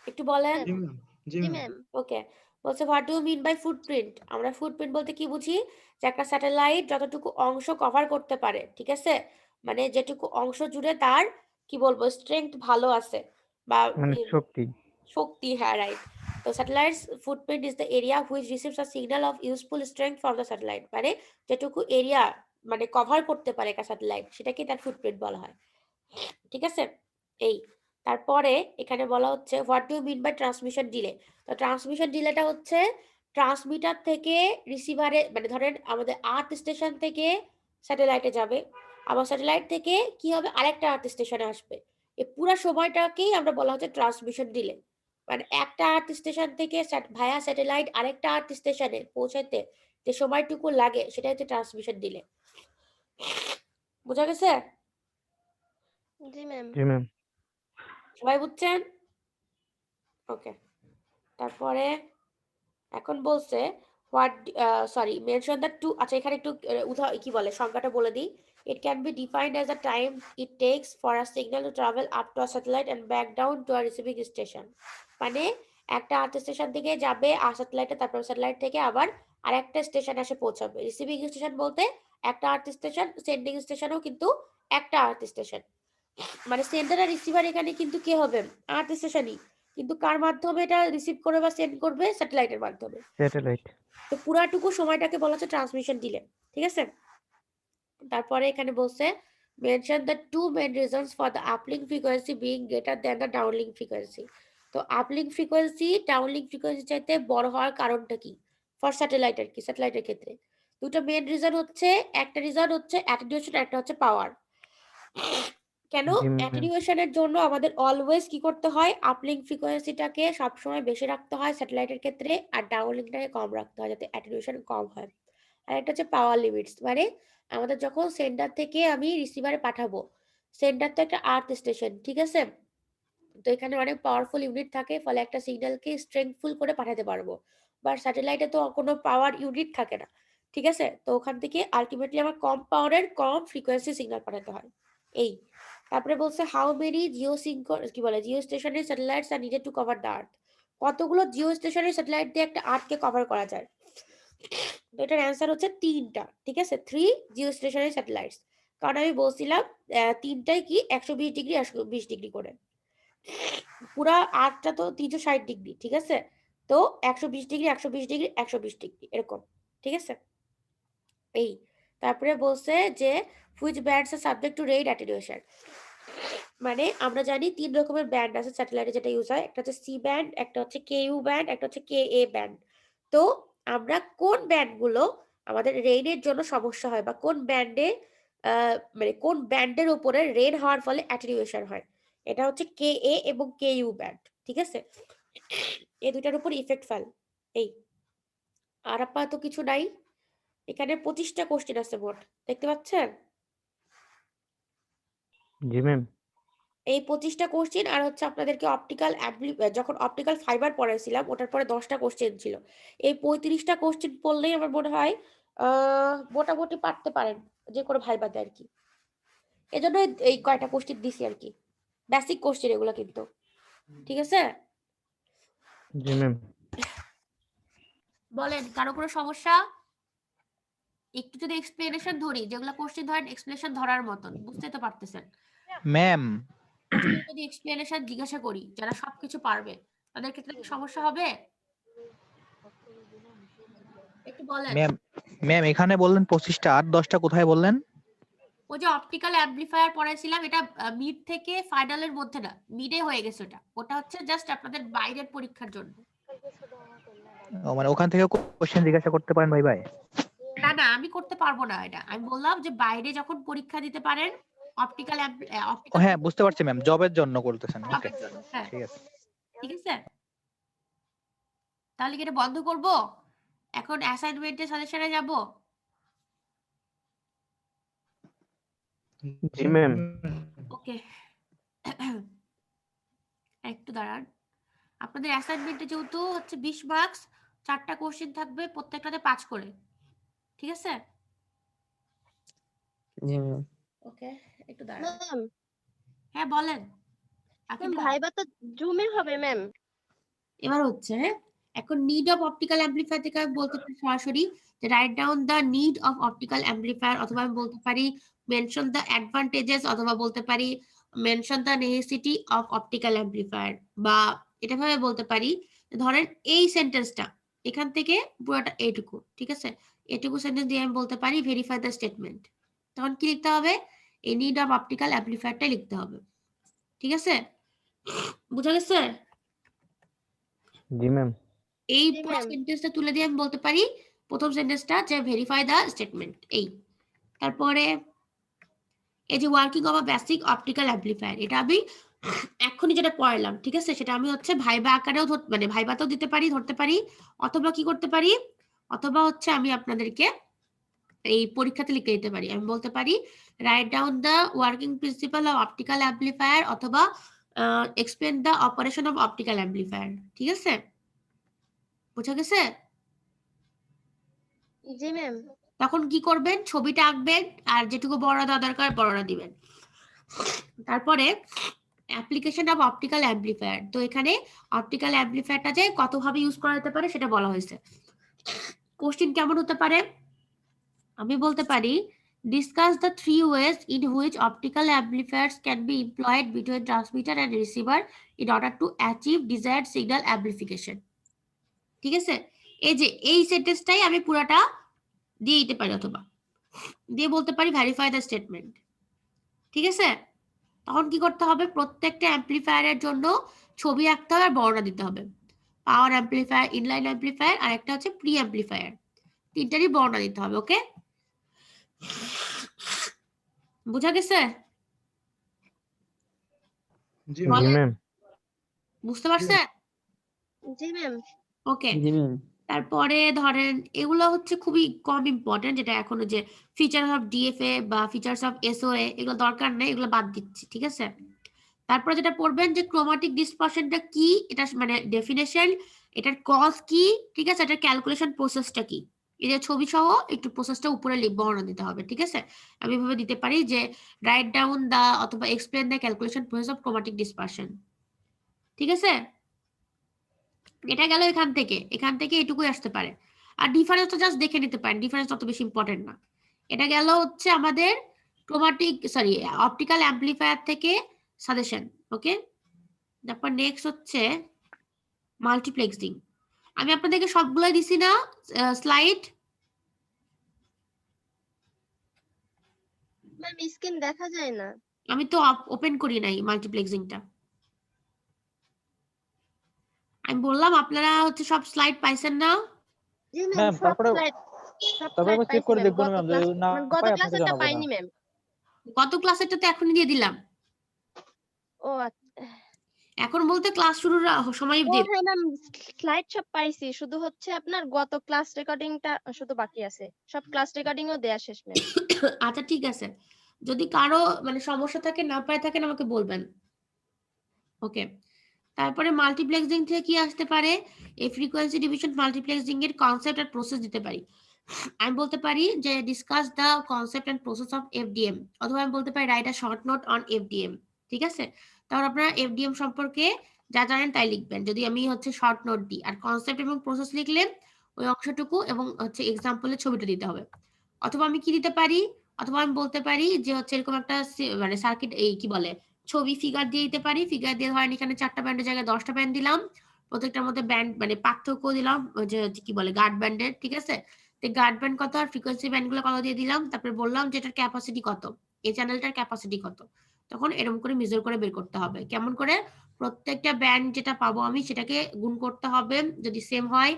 একটু বলেন। জি ম্যাম। জি জি ম্যাম। ম্যাম। ওকে, বলছে what do mean by footprint. আমরা ফুটপ্রিন্ট বলতে কি বুঝি, যে একটা স্যাটেলাইট যতটুকু অংশ কভার করতে পারে, ঠিক আছে, মানে যেটুকু অংশ জুড়ে তার কি বলবো স্ট্রেংথ ভালো আছে বা মানে শক্তি। শক্তি, হ্যাঁ রাইট। তো satellites footprint is the area which receives a signal of useful strength from the satellite. মানে যেটুকু এরিয়া মানে কভার করতে পারে একটা স্যাটেলাইট সেটাকে তার ফুটপ্রিন্ট বলা হয়, ঠিক আছে? এই তারপরে এখানে বলা হচ্ছে what do mean by transmission delay. তো ট্রান্সমিশন ডিলেটা হচ্ছে ট্রান্সমিটার থেকে রিসিভারে, মানে ধরেন আমাদের আর্থ স্টেশন থেকে স্যাটেলাইটে যাবে, আবার স্যাটেলাইট থেকে কি হবে আরেকটা আর্থ স্টেশনে আসবে, এই পুরো সময়টাকেই আমরা বলা হচ্ছে ট্রান্সমিশন ডিলে। মানে একটা আর্থ স্টেশন থেকে ভায়া স্যাটেলাইট আরেকটা আর্থ স্টেশনে পৌঁছাতে যে সময়টুকু লাগে সেটা হচ্ছে ট্রান্সমিশন ডিলে। বোঝা গেছে? জি ম্যাম। জি ম্যাম। সবাই বুঝছেন? ওকে, তারপরে এখন বলছে what sorry mention the two. আচ্ছা এখানে একটু কি বলে সংজ্ঞাটা বলে দিই। It can be defined as the time it takes for a signal to travel up to a satellite and back down to a receiving station. মানে একটা আর্থ স্টেশন থেকে যাবে আর স্যাটেলাইটে, তারপর স্যাটেলাইট থেকে আবার আরেকটা স্টেশন এসে পৌঁছাবে। রিসিভিং স্টেশন বলতে একটা আর্থ স্টেশন, সেন্ডিং স্টেশনও কিন্তু একটা আর্থ স্টেশন। মানে সেন্ডার আর রিসিভার এখানে কিন্তু কে হবে, আর্থ স্টেশনই, কিন্তু কার মাধ্যমে এটা রিসিভ করবে বা সেন্ড করবে, স্যাটেলাইটের মাধ্যমে। স্যাটেলাইট। তো পুরাটুকু সময়টাকে বলা হচ্ছে ট্রান্সমিশন ডিলে, ঠিক আছে? তারপরে এখানে বলছে mention the two main reasons for the uplink frequency being greater than the downlink frequency. তো আপলিঙ্ক ফ্রিকোয়েন্সি ডাউনলিঙ্ক ফ্রিকোয়েন্সি চাইতে বড় হওয়ার কারণটা কি ফর স্যাটেলাইট আর কি, স্যাটেলাইটের ক্ষেত্রে দুটো মেইন রিজন হচ্ছে, একটা রিজন হচ্ছে অ্যাটেনুয়েশন, একটা হচ্ছে পাওয়ার। কেন? জি ম্যাম। অ্যাটেনুয়েশনের জন্য আমাদের অলওয়েজ কি করতে হয়, আপলিঙ্ক ফ্রিকোয়েন্সিটাকে সবসময় বেশি রাখতে হয় স্যাটেলাইটের ক্ষেত্রে, আর ডাউনলিঙ্কটাকে কম রাখতে হয় যাতে অ্যাটেনুয়েশন কম হয়। আর একটা হচ্ছে পাওয়ার লিমিটস, মানে আমাদের যখন সেন্টার থেকে আমি রিসিভারে পাঠাবো, সেন্টার তো একটা আর্থ স্টেশন, ঠিক আছে, তো এখানে অনেক পাওয়ারফুল ইউনিট থাকে, ফলে একটা সিগন্যালকে স্ট্রেংথফুল করে পাঠাতে পারবো। বাট স্যাটেলাইটে তো কোনো পাওয়ার ইউনিট থাকে না, ঠিক আছে, তো ওখান থেকে আলটিমেটলি আমার কম পাওয়ারের কম ফ্রিকোয়েন্সি সিগন্যাল পাঠাতে হয়। এই তারপরে বলছে হাউ মেনি কি বলে জিও স্টেশনের satellites are needed to cover the earth. কতগুলো জিও স্টেশনের স্যাটেলাইট দিয়ে একটা আর্থকে কভার করা যায়? তো এটার অ্যান্সার হচ্ছে 3টা, ঠিক আছে, 3 জিও স্টেশনারি স্যাটেলাইটস। কারণ আমি বলছিলাম তিনটাই কি 120 ডিগ্রি 120 ডিগ্রি করে, পুরা আর্টটা তো 360 ডিগ্রি, ঠিক আছে, তো 120 ডিগ্রি 120 ডিগ্রি 120 ডিগ্রি এরকম, ঠিক আছে? এই তারপরে বলছে যে which bands are subject to red attenuation. মানে আমরা জানি 3 রকমের ব্যান্ড আছে স্যাটেলাইটে যেটা ইউজ হয়, একটা হচ্ছে সি ব্যান্ড, একটা হচ্ছে কে ইউ ব্যান্ড, একটা হচ্ছে কে এ ব্যান্ড। তো আমরা কোন ব্যান্ডগুলো আমাদের রেইনের জন্য সমস্যা হয় বা কোন ব্যান্ডে মানে কোন ব্যান্ডের উপরে রেন হওয়ার ফলে অ্যাটেনুয়েশন হয়, এটা হচ্ছে কে এ এবং কে ইউ ব্যান্ড, ঠিক আছে? এই দুটার উপর ইফেক্ট ফেল। এই আর আপাতত কিছু নাই, এখানে 25টা কোশ্চেন আছে মোট, দেখতে পাচ্ছেন? জি ম্যাম। এই 25টা কোশ্চেন আর হচ্ছে আপনাদেরকে অপটিক্যাল যখন অপটিক্যাল ফাইবার পড়াইছিলাম ওটার পরে 10টা কোশ্চেন ছিল। এই 35টা কোশ্চেন পড়লেই আমার মনে হয় মোটামুটি পারতে পারেন যে কোনো ভাইবাতে আর কি। এজন্য এই কয়টা কোশ্চেন দিছি আর কি, বেসিক কোশ্চেন এগুলো কিন্তু, ঠিক আছে? জি ম্যাম। বলেন কারো কোনো সমস্যা? একটু যদি এক্সপ্লেনেশন ধরি, যেগুলো কোশ্চেন ধরেন এক্সপ্লেনেশন ধরার মতন, বুঝতে তো পারতেছেন। ম্যাম যদি এক্সপ্লেনেশন জিজ্ঞাসা করি যারা সবকিছু পারবে তাদের ক্ষেত্রে কি সমস্যা হবে? একটু বলেন। ম্যাম ম্যাম এখানে বললেন 25টা আর 10টা কোথায় বললেন? ওই যে অপটিক্যাল অ্যাম্পলিফায়ার পড়াইছিলাম, এটা মিড থেকে ফাইনালের মধ্যে না, মিডে হয়ে গেছে ওটা, ওটা হচ্ছে জাস্ট আপনাদের বাইরের পরীক্ষার জন্য। ও মানে ওখান থেকে কোশ্চেন জিজ্ঞাসা করতে পারেন ভাই ভাই? না না আমি করতে পারবো না, এটা আমি বললাম যে বাইরে যখন পরীক্ষা দিতে পারেন অপটিক্যাল ও হ্যাঁ বুঝতে পারছি ম্যাম, জবের জন্য করতেছেন। ওকে জবের জন্য, হ্যাঁ ঠিক আছে। ঠিক আছে? তাহলে কি এটা বন্ধ করব? এখন অ্যাসাইনমেন্টের সাজেশনে যাব? জি ম্যাম। ওকে। একটু দাঁড়ান। আপনাদের অ্যাসাইনমেন্টে যেহেতু হচ্ছে 20 মার্কস, 4টা কোশ্চেন থাকবে, প্রত্যেকটাতে 5 করে। ঠিক আছে? জি ম্যাম। ওকে, একটু দাঁড়ান। ম্যাম হ্যাঁ বলেন। ম্যাম আকিব ভাই, ভাইবা তো জুমে হবে ম্যাম। এবার হচ্ছে হ্যাঁ, এখন নিড অফ অপটিক্যাল অ্যাম্পলিফায়ার থেকে আমি বলতে পারি সরাসরি যে right down the need of optical amplifier, অথবা আমি বলতে পারি মেনশন দ্য অ্যাডভান্টেজেস, অথবা বলতে পারি mention the necessity of optical amplifier, বা এটা ভাবে বলতে পারি ধরেন এই সেন্টেন্সটা এখান থেকে পুরোটা এইটুকু, ঠিক আছে? এটুকু সেন্টেন্স দিয়ে আমি বলতে পারি ভেরিফাই দ্য স্টেটমেন্ট। তখন কি লিখতে হবে? এই নিড অফ অপটিক্যাল অ্যাম্পলিফায়ারটাই লিখতে হবে। ঠিক আছে? বুঝা গেছে? জি ম্যাম। এই জি পুরো ম্যাম। সেন্টেন্সটা তুলে দিয়ে আমি বলতে পারি প্রথম সেন্টেন্সটা যে ভেরিফাই দা স্টেটমেন্ট এই। তারপরে এই যে working of a basic optical amplifier, এটা আমি এখনই যেটা পড়ালাম, ঠিক আছে? সেটা আমি হচ্ছে ভাইবা আকারেও মানে ভাইবাতেও দিতে পারি, ধরতে পারি, অথবা কি করতে পারি, অথবা হচ্ছে আমি আপনাদেরকে এই পরীক্ষাতে লিখে দিতে পারি। আমি বলতে পারি write down the working principle of optical amplifier, অথবা explain the operation of optical amplifier. ঠিক আছে? বোঝা গেছে? জি ম্যাম। তখন কি করবেন? ছবিটা আঁকবেন, আর যেটুকু বর্ণনা দেওয়া দরকার বর্ণনা দিবেন। তারপরে অ্যাপ্লিকেশন অফ অপটিক্যাল অ্যাম্পলিফায়ার, তো এখানে অপটিক্যাল অ্যাম্পলিফায়ারটা যে কতভাবে ইউজ করা যেতে পারে সেটা বলা হয়েছে। কোশ্চেন কেমন হতে পারে? আমি বলতে পারি discuss the 3 ways in which optical amplifiers can be employed between transmitter and receiver in order to achieve desired signal amplification. ঠিক আছে? এই যে এই সেন্টেন্সটাই আমি পুরাটা দিয়ে দিতে পারি, অথবা দিয়ে বলতে পারি ভেরিফাই দ্য স্টেটমেন্ট। ঠিক আছে? তখন কি করতে হবে? প্রত্যেকটা অ্যাম্পলিফায়ারের জন্য ছবি আঁকতে হবে আর বর্ণনা দিতে হবে। পাওয়ার অ্যাম্পলিফায়ার, ইনলাইন অ্যাম্পলিফায়ার, আর একটা হচ্ছে প্রি অ্যাম্পলিফায়ার, তিনটারই বর্ণনা দিতে হবে। ওকে, বুঝা গেছে? জি জি বলেন। ম্যাম। বুঝতে পারছেন? জি ম্যাম। ওকে। জি ম্যাম। তারপরে ধরেন এগুলো হচ্ছে খুবই কম ইম্পর্টেন্ট, যেটা এখনো যে ফিচার্স অফ ডিএফএ বা ফিচার্স অফ এসওএ, এগুলো দরকার নেই, এগুলো বাদ দিচ্ছি। ঠিক আছে? তারপরে যেটা পড়বেন যে ক্রোমাটিক ডিসপারশনটা কি, এটা মানে ডেফিনেশন, এটার কজ কি, ঠিক আছে, এটার ক্যালকুলেশন প্রসেসটা কি, এই যে ছবি সহ একটু প্রসেসটা উপরে বর্ণনা দিতে হবে। ঠিক আছে? আমি এভাবে দিতে পারি যে রাইট ডাউন দা, অথবা explain the calculation process of chromatic dispersion. ঠিক আছে? এটা গেল এখান থেকে এটুকুই আসতে পারে। আর ডিফারেন্সটা জাস্ট দেখে নিতে পারেন, ডিফারেন্স অত বেশি ইম্পর্টেন্ট না। এটা গেল হচ্ছে আমাদের অপটিক্যাল অ্যাম্পলিফায়ার থেকে সাজেশন। ওকে, তারপর নেক্সট হচ্ছে মাল্টিপ্লেক্সিং। আমি আপনাদেরকে সবগুলোই দিছি না স্লাইড? ম্যাম স্ক্রিন দেখা যায় না। আমি তো ওপেন করি নাই মাল্টিপ্লেক্সিংটা। আমি বললাম আপনারা হচ্ছে সব স্লাইড পাইছেন না? জি ম্যাম ম্যাম সব তারপরে স্লাইড আমি চেক পাইছি করে ম্যাম। দেখবো না ম্যাম, যদি না গত পাই আপনাকে ক্লাসেরটা জানাবো না। পাইনি ম্যাম। গত ক্লাসেরটা তো এখনই দিয়ে দিলাম। ও আচ্ছা। এখন বলতে ক্লাস শুরুর সময় ও দিয়ে। হ্যাঁ ম্যাম, স্লাইড সব পাইছি, শুধু হচ্ছে আপনার গত ক্লাস রেকর্ডিংটা শুধু বাকি আছে। সব ক্লাস রেকর্ডিংও দেয়া শেষ ম্যাম। আচ্ছা ঠিক আছে, যদি কারো মানে সমস্যা থাকে, না পায় থাকেন, আমাকে বলবেন। ওকে, তারপরে মাল্টিপ্লেক্সিং থেকে কি আসতে পারে? এই ফ্রিকোয়েন্সি ডিভিশন মাল্টিপ্লেক্সিং এর কনসেপ্ট আর প্রসেস দিতে পারি। আমি বলতে পারি যে discuss the concept and process of FDM, অথবা আমি বলতে পারি write a short note on FDM. ঠিক আছে? তাহলে আপনারা এফডিএম সম্পর্কে যা জানেন তাই লিখবেন, যদি আমি হচ্ছে শর্ট নোট দিই। আর কনসেপ্ট এবং প্রসেস লিখলে ওই অংশটুকু এবং হচ্ছে এক্সাম্পলের ছবিটা দিতে হবে। অথবা আমি কি দিতে পারি? অথবা আমি বলতে পারি যে হচ্ছে এরকম একটা মানে সার্কিট, এই কি বলে, ছবি ফিগার দিয়ে দিতে পারি। ফিগার দিয়ে ধরেন এখানে 4টা ব্যান্ডের জায়গায় 10টা ব্যান্ড দিলাম, প্রত্যেকটার মধ্যে ব্যান্ড মানে পার্থক্য দিলাম, ওই যে কি বলে গার্ড ব্যান্ডের। ঠিক আছে? তো গার্ড ব্যান্ড কত আর ফ্রিকোয়েন্সি ব্যান্ড গুলো কত দিয়ে দিলাম, তারপরে বললাম যে এটার ক্যাপাসিটি কত, এই চ্যানেলটার ক্যাপাসিটি কত। তখন এরকম করে মেজার করে বের করতে হবে। কেমন করে? প্রত্যেকটা ব্যান্ড যেটা পাবো আমি সেটাকে গুণ করতে হবে, যদি সেম হয়,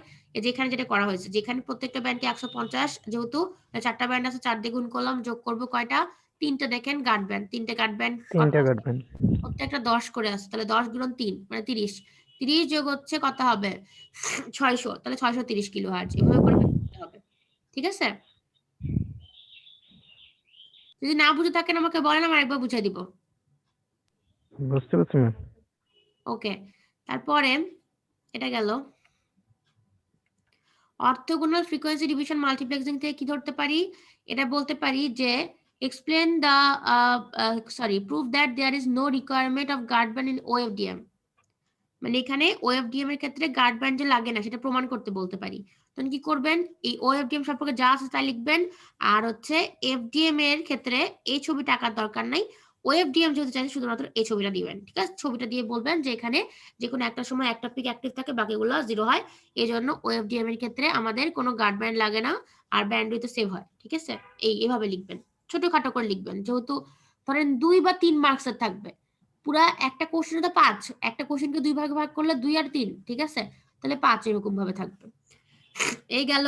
যেখানে যেটা করা হয়েছে, যেখানে প্রত্যেকটা ব্যান্ডকে 150, যেহেতু 4টা ব্যান্ড আছে, 4 দিয়ে গুণ করলাম, যোগ করবো কয়টা? 3টা। দেখেন গার্ড ব্যান্ড, 3টে গার্ড ব্যান্ড, 3টা কাটবেন। প্রত্যেকটা 10 করে আছে, তাহলে 10 গুণন 3 মানে 30। 30 যোগ হচ্ছে কত হবে 600, তাহলে 630 কিলোহার্টজ এভাবে করে করতে হবে। ঠিক আছে, যদি না বুঝে থাকেন আমাকে বলেন, আমি আরেকবার বুঝিয়ে দিব। বুঝতে পারছি ম্যাম। ওকে, তারপরে এটা গেল। অর্থোগোনাল ফ্রিকোয়েন্সি ডিভিশন মাল্টিপ্লেক্সিং থেকে কি ধরতে পারি, এটা বলতে পারি যে explain the prove that there is no requirement of guard band in OFDM. মানে এখানে ওএফডিএম এর ক্ষেত্রে গার্ড ব্যান্ড যে লাগে না সেটা প্রমাণ করতে বলতে পারি। তখন কি করবেন, এই ওএফডিএম সম্পর্কে যা আছে তাই লিখবেন। আর হচ্ছে এফডিএম এর ক্ষেত্রে এই ছবিটা আঁকার দরকার নাই, ওএফডিএম যেহেতু চাইছে শুধুমাত্র এই ছবিটা দিবেন। ঠিক আছে, ছবিটা দিয়ে বলবেন যে এখানে যে কোনো একটা সময় একটা পিক অ্যাক্টিভ থাকে, বাকিগুলো জিরো হয়। এই জন্য ওএফডিএম এর ক্ষেত্রে আমাদের কোনো গার্ড ব্যান্ড লাগে না, আর ব্যান্ডউইথ সেভ হয়। ঠিক আছে, এইভাবে লিখবেন, ছোটখাটো করে লিখবেন, যেহেতু ধরেন 2 বা 3 মার্কসের থাকবে। পুরা একটা কোশ্চেনে তো 5, একটা কোশ্চেনকে 2 ভাগে ভাগ করলে 2 আর 3, ঠিক আছে, তাহলে 5 এরকম ভাবে থাকবে। এই গেল।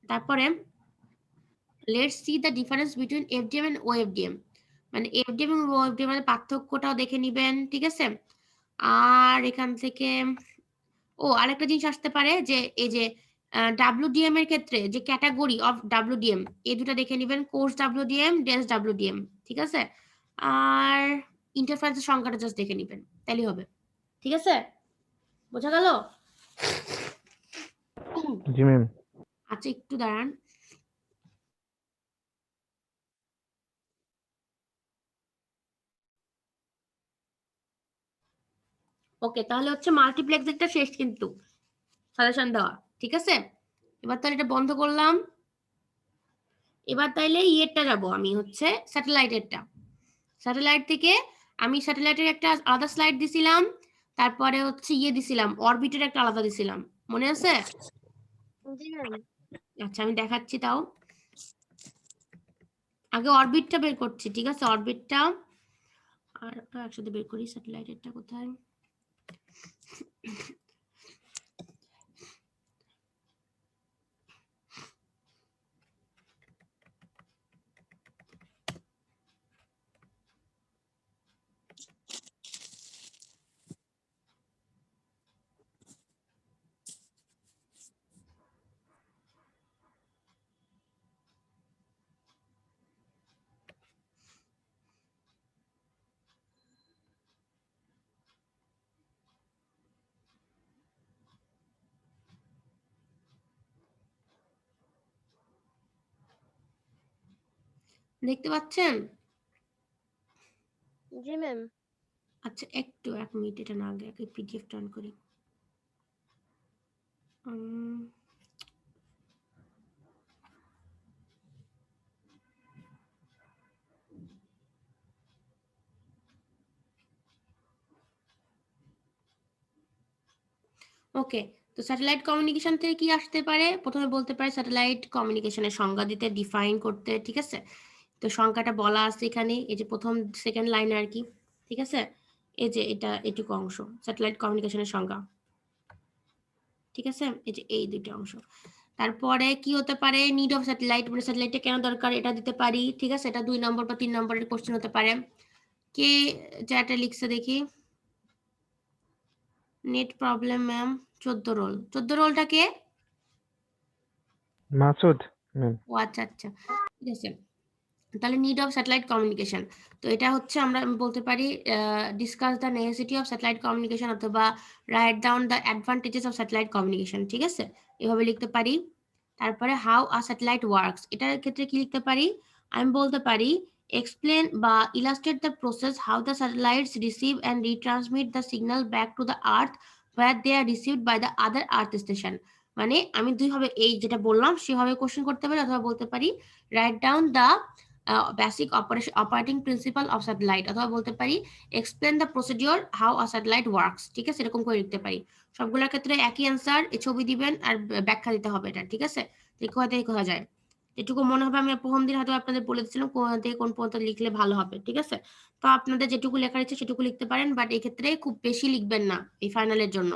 তারপরে let's see the difference between FDM and OFDM. মানে এফডিএম এবং ওএফডিএম এর পার্থক্যটাও দেখে নিবেন। ঠিক আছে, আর এখান থেকে আরেকটা জিনিস আসতে পারে যে এই যে ডাব্লিউডিএম এর ক্ষেত্রে যে ক্যাটাগরি অফ ডাব্লিউডিএম, এই দুটো দেখে নেবেন, কোর্স ডাব্লিউডিএম, ডেন্স ডাব্লিউডিএম। ঠিক আছে, আর ইন্টারফারেন্সের সংখ্যাটা জাস্ট দেখে নেবেন, তাহলেই হবে। ঠিক আছে, বোঝা গেল? জি ম্যাম। আচ্ছা, একটু দাঁড়ান। ওকে, তাহলে হচ্ছে মাল্টিপ্লেক্সিংটা শেষ কিন্তু সাজেশন দেওয়া। ঠিক আছে, এবার তাহলে এটা বন্ধ করলাম। এবার তাইলে ইয়েরটা যাব, আমি হচ্ছে স্যাটেলাইটেরটা। স্যাটেলাইট থেকে আমি স্যাটেলাইটের একটা আলাদা স্লাইড দিছিলাম, তারপরে হচ্ছে দিছিলাম অরবিটের একটা আলাদা দিছিলাম, মনে আছে? জি ম্যাম। আচ্ছা, আমি দেখাচ্ছি। তাও আগে অরবিটটা বের করছি। ঠিক আছে, অরবিটটা আর একসাথে বের করি। স্যাটেলাইটেরটা কোথায়? দেখতে পাচ্ছেন? জি ম্যাম। আচ্ছা, একটু 1 মিনিট, এটা না আগে পিডিএফ টান করি। ওকে, তো স্যাটেলাইট কমিউনিকেশন থেকে কি আসতে পারে? প্রথমে বলতে পারে স্যাটেলাইট কমিউনিকেশনের সংজ্ঞা দিতে, ডিফাইন করতে। ঠিক আছে, তো সংখ্যাটা বলা আছে এখানে, এই যে প্রথম সেকেন্ড লাইনে আর কি। ঠিক আছে, এই যে এটা এটুকু অংশ স্যাটেলাইট কমিউনিকেশনের সংজ্ঞা। ঠিক আছে, এই যে এই দুটো অংশ। তারপরে কি হতে পারে, নিড অফ স্যাটেলাইট, মানে স্যাটেলাইটটা কেন দরকার এটা দিতে পারি। ঠিক আছে, এটা 2 নম্বর বা 3 নম্বরের কোশ্চেন হতে পারে। কে যেটা লিখছে দেখি, নেট প্রবলেম ম্যাম, 14 রোল। 14 রোলটা কে? মাসুদ ম্যাম। ও আচ্ছা আচ্ছা, ঠিক আছে। তাহলে নিড অফ স্যাটেলাইট কমিউনিকেশন, তো এটা হচ্ছে আমরা বলতে পারি discuss the necessity of satellite communication, অথবা write down the advantages of satellite communication. ঠিক আছে, এভাবে লিখতে পারি। তারপরে হাউ আ স্যাটেলাইট ওয়ার্কস, এটার ক্ষেত্রে কি লিখতে পারি, আমি বলতে পারি এক্সপ্লেন বা illustrate the process how the satellites receive and retransmit the signal back to the earth where they are received by the other earth station. মানে আমি দুইভাবে এই যেটা বললাম সেভাবে কোশ্চেন করতে পারি, অথবা বলতে পারি write down the basic operating principal of satellite, অথবা বলতে পারি explain the procedure how a satellite works. ঠিক আছে, এরকম করে লিখতে পারি। সবগুলোর ক্ষেত্রে একই অ্যান্সার, এই ছবি দিবেন আর ব্যাখ্যা দিতে হবে এটা। ঠিক আছে, কোথা থেকে কোথা যায়, যেটুকু মনে হবে আমি প্রথম দিন হয়তো আপনাদের বলে দিচ্ছিলাম কোন থেকে কোন পর্যন্ত লিখলে ভালো হবে। ঠিক আছে, তো আপনাদের যেটুকু লেখার ইচ্ছে সেটুকু লিখতে পারেন, বাট এই ক্ষেত্রে খুব বেশি লিখবেন না এই ফাইনালের জন্য,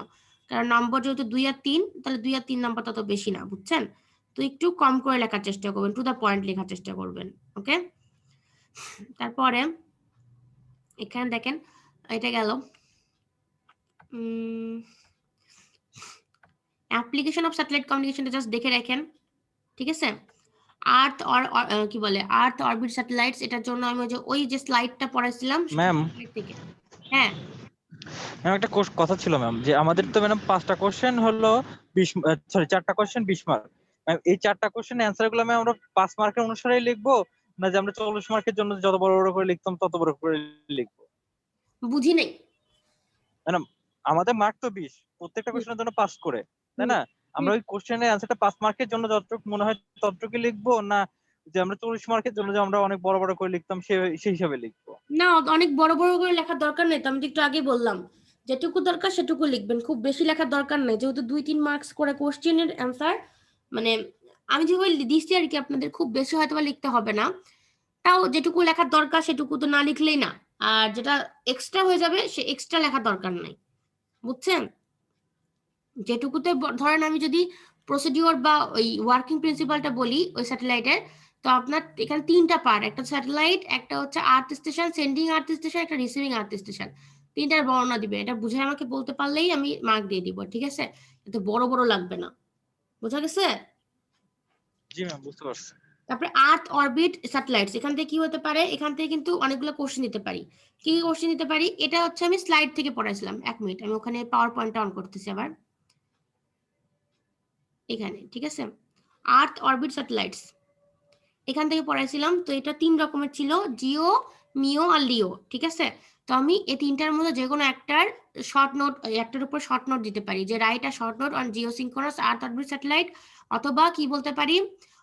কারণ নম্বর যেহেতু 2 আর 3, তাহলে 2 আর 3 নাম্বার তত বেশি না, বুঝছেন? তো একটু কম করে লেখার চেষ্টা করবেন, টু দা পয়েন্ট লেখার চেষ্টা করবেন। ওকে, তারপরে এখানে দেখেন, এটা গেল। অ্যাপ্লিকেশন অফ স্যাটেলাইট কমিউনিকেশনটা জাস্ট দেখে রাখেন, ঠিক আছে। আর্থ কি বলে আর্থ অরবিট স্যাটেলাইটস, এটার জন্য আমি ওই যে স্লাইডটা পড়াইছিলাম ম্যাম থেকে। হ্যাঁ ম্যাম একটা কথা ছিল ম্যাম, যে আমাদের তো ম্যাডাম 5টা কোশ্চেন হলো 4টা কোশ্চেন 20 মার্ক। ম্যাম এই 4টা কোশ্চেন অ্যান্সার গুলো ম্যাম আমরা 5 মার্কের অনুসারেই লিখবো, না যে আমরা 40 মার্কের জন্য যত বড় বড় করে লিখতাম তত বড় করে লিখবো? বুঝি নাই। ম্যাডাম আমাদের মার্ক তো 20, প্রত্যেকটা কোশ্চেনের জন্য 5 করে, তাই না? আমরা ওই কোশ্চেনের অ্যান্সারটা 5 মার্কের জন্য যতটুকু মনে হয় ততটুকু লিখবো, না যে আমরা 40 মার্কের জন্য যে আমরা অনেক বড় বড় করে লিখতাম সেই হিসাবে লিখবো? না, অনেক বড় বড় করে লেখার দরকার নেই তো, আমি তো একটু আগে বললাম যেটুকু দরকার সেটুকু লিখবেন, খুব বেশি লেখার দরকার নেই, যেহেতু 2-3 মার্কস করে কোশ্চেনের অ্যান্সার, মানে আমি যেভাবে দিচ্ছি আর কি, আপনাদের খুব বেশি হয়তো বা লিখতে হবে না, তাও যেটুকু লেখার দরকার সেটুকু তো না লিখলেই না, আর যেটা এক্সট্রা হয়ে যাবে সে এক্সট্রা লেখার দরকার নাই, বুঝছেন? যেটুকুতে ধরেন আমি যদি প্রসিডিওর বা ওই ওয়ার্কিং প্রিন্সিপালটা বলি ওই স্যাটেলাইটের, তো আপনার এখানে 3টা পার্ট, একটা স্যাটেলাইট, একটা হচ্ছে আর্থ স্টেশন, সেন্ডিং আর্থ স্টেশন, একটা রিসিভিং আর্থ স্টেশন, 3টার বর্ণনা দিবে, এটা বুঝে আমাকে বলতে পারলেই আমি মার্ক দিয়ে দিব, ঠিক আছে? এত বড় বড় লাগবে না, বোঝা গেছে? জি ম্যাম বুঝতে পারছি। তারপরে আর্থ অরবিট স্যাটেলাইটস, এখান থেকে কি হতে পারে, এখান থেকে কিন্তু অনেকগুলো কোশ্চেন দিতে পারি। কি কোশ্চেন দিতে পারি, এটা হচ্ছে আমি স্লাইড থেকে পড়াইছিলাম, 1 মিনিট আমি ওখানে পাওয়ার পয়েন্টটা অন করতেছি আবার, এখানে, ঠিক আছে। আর্থ অরবিট স্যাটেলাইটস এখান থেকে পড়াইছিলাম, তো এটা 3 রকমের ছিল, জিও, মিও আর লিও, ঠিক আছে। তো আমি এই 3টার মধ্যে যে কোনো একটার শর্ট নোট, একটার উপর শর্ট নোট দিতে পারি, যে write a short note on geosynchronous earth orbit satellite, অথবা কি বলতে পারি,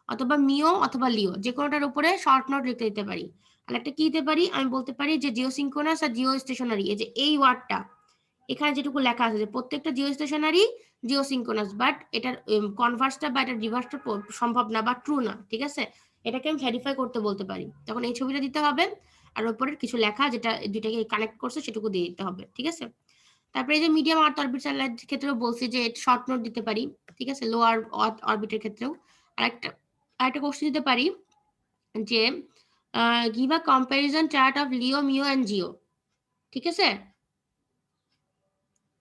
অথবা মিও অথবা লিও, যে কোনোটার উপরে শর্ট নোট লিখতে দিতে পারি। আর একটা কি দিতে পারি, আমি বলতে পারি যে জিওসিনক্রোনাস আর জিও স্টেশনারি, এই যে এই ওয়ার্ডটা এখানে যেটুকু লেখা আছে যে প্রত্যেকটা জিও স্টেশনারি জিওসিনক্রোনাস, বাট এটার কনভার্সটা বা এটার রিভার্সটা সম্ভব না বা ট্রু না, ঠিক আছে। এটাকে আমি ভেরিফাই করতে বলতে পারি, তখন এই ছবিটা দিতে হবে, আর উপরের কিছু লেখা যেটা দুইটাকে কানেক্ট করছে সেটুকু দিয়ে দিতে হবে, ঠিক আছে। তারপরে এই যে মিডিয়াম আর্থ অরবিট স্যাটেলাইট ক্ষেত্রেও বলছি যে শর্ট নোট দিতে পারি, ঠিক আছে, লোয়ার অরবিটের ক্ষেত্রেও। আরেকটা কোশ্চেন দিতে পারি যে give a comparison chart of LEO, MEO and GEO, ঠিক আছে,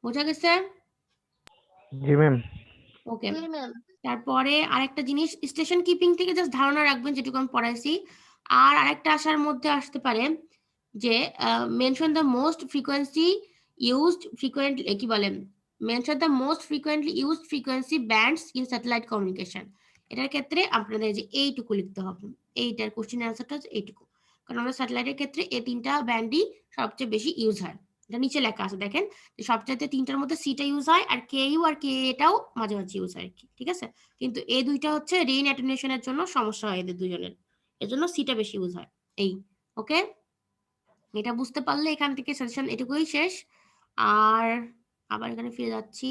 বোঝা গেছে? জি ম্যাম। ওকে। জি ম্যাম। তারপরে আরেকটা জিনিস, স্টেশন কিপিং থেকে জাস্ট ধারণা রাখবেন যেটুকু আমি পড়াইছি। আর আরেকটা আসার মধ্যে আসতে পারে যে mention the most frequency used frequently, কি বলেন, mention the most frequently used frequency bands in satellite communication. এটার ক্ষেত্রে আপনাদের যে এইটুকু লিখতে হবে, এইটার কোশ্চেন অ্যান্সারটা হচ্ছে এইটুকু, কারণ আমরা স্যাটেলাইটের ক্ষেত্রে এই 3টা ব্যান্ডই সবচেয়ে বেশি ইউজ হয়, এটা নিচে লেখা আছে দেখেন, সবচাইতে 3টার মধ্যে সিটা ইউজ হয়, আর কে ইউ আর কে এটাও মাঝে মাঝে ইউজ হয় আর কি, ঠিক আছে। কিন্তু এই দুইটা হচ্ছে রেইন অ্যাটেনুয়েশনের জন্য সমস্যা হয় এদের দুজনের, এজন্য সিটা বেশি ইউজ হয়। এই ওকে, এটা বুঝতে পারলে এখান থেকে সেশন এটুকুই শেষ। আর আবার এখানে ফিরে যাচ্ছি,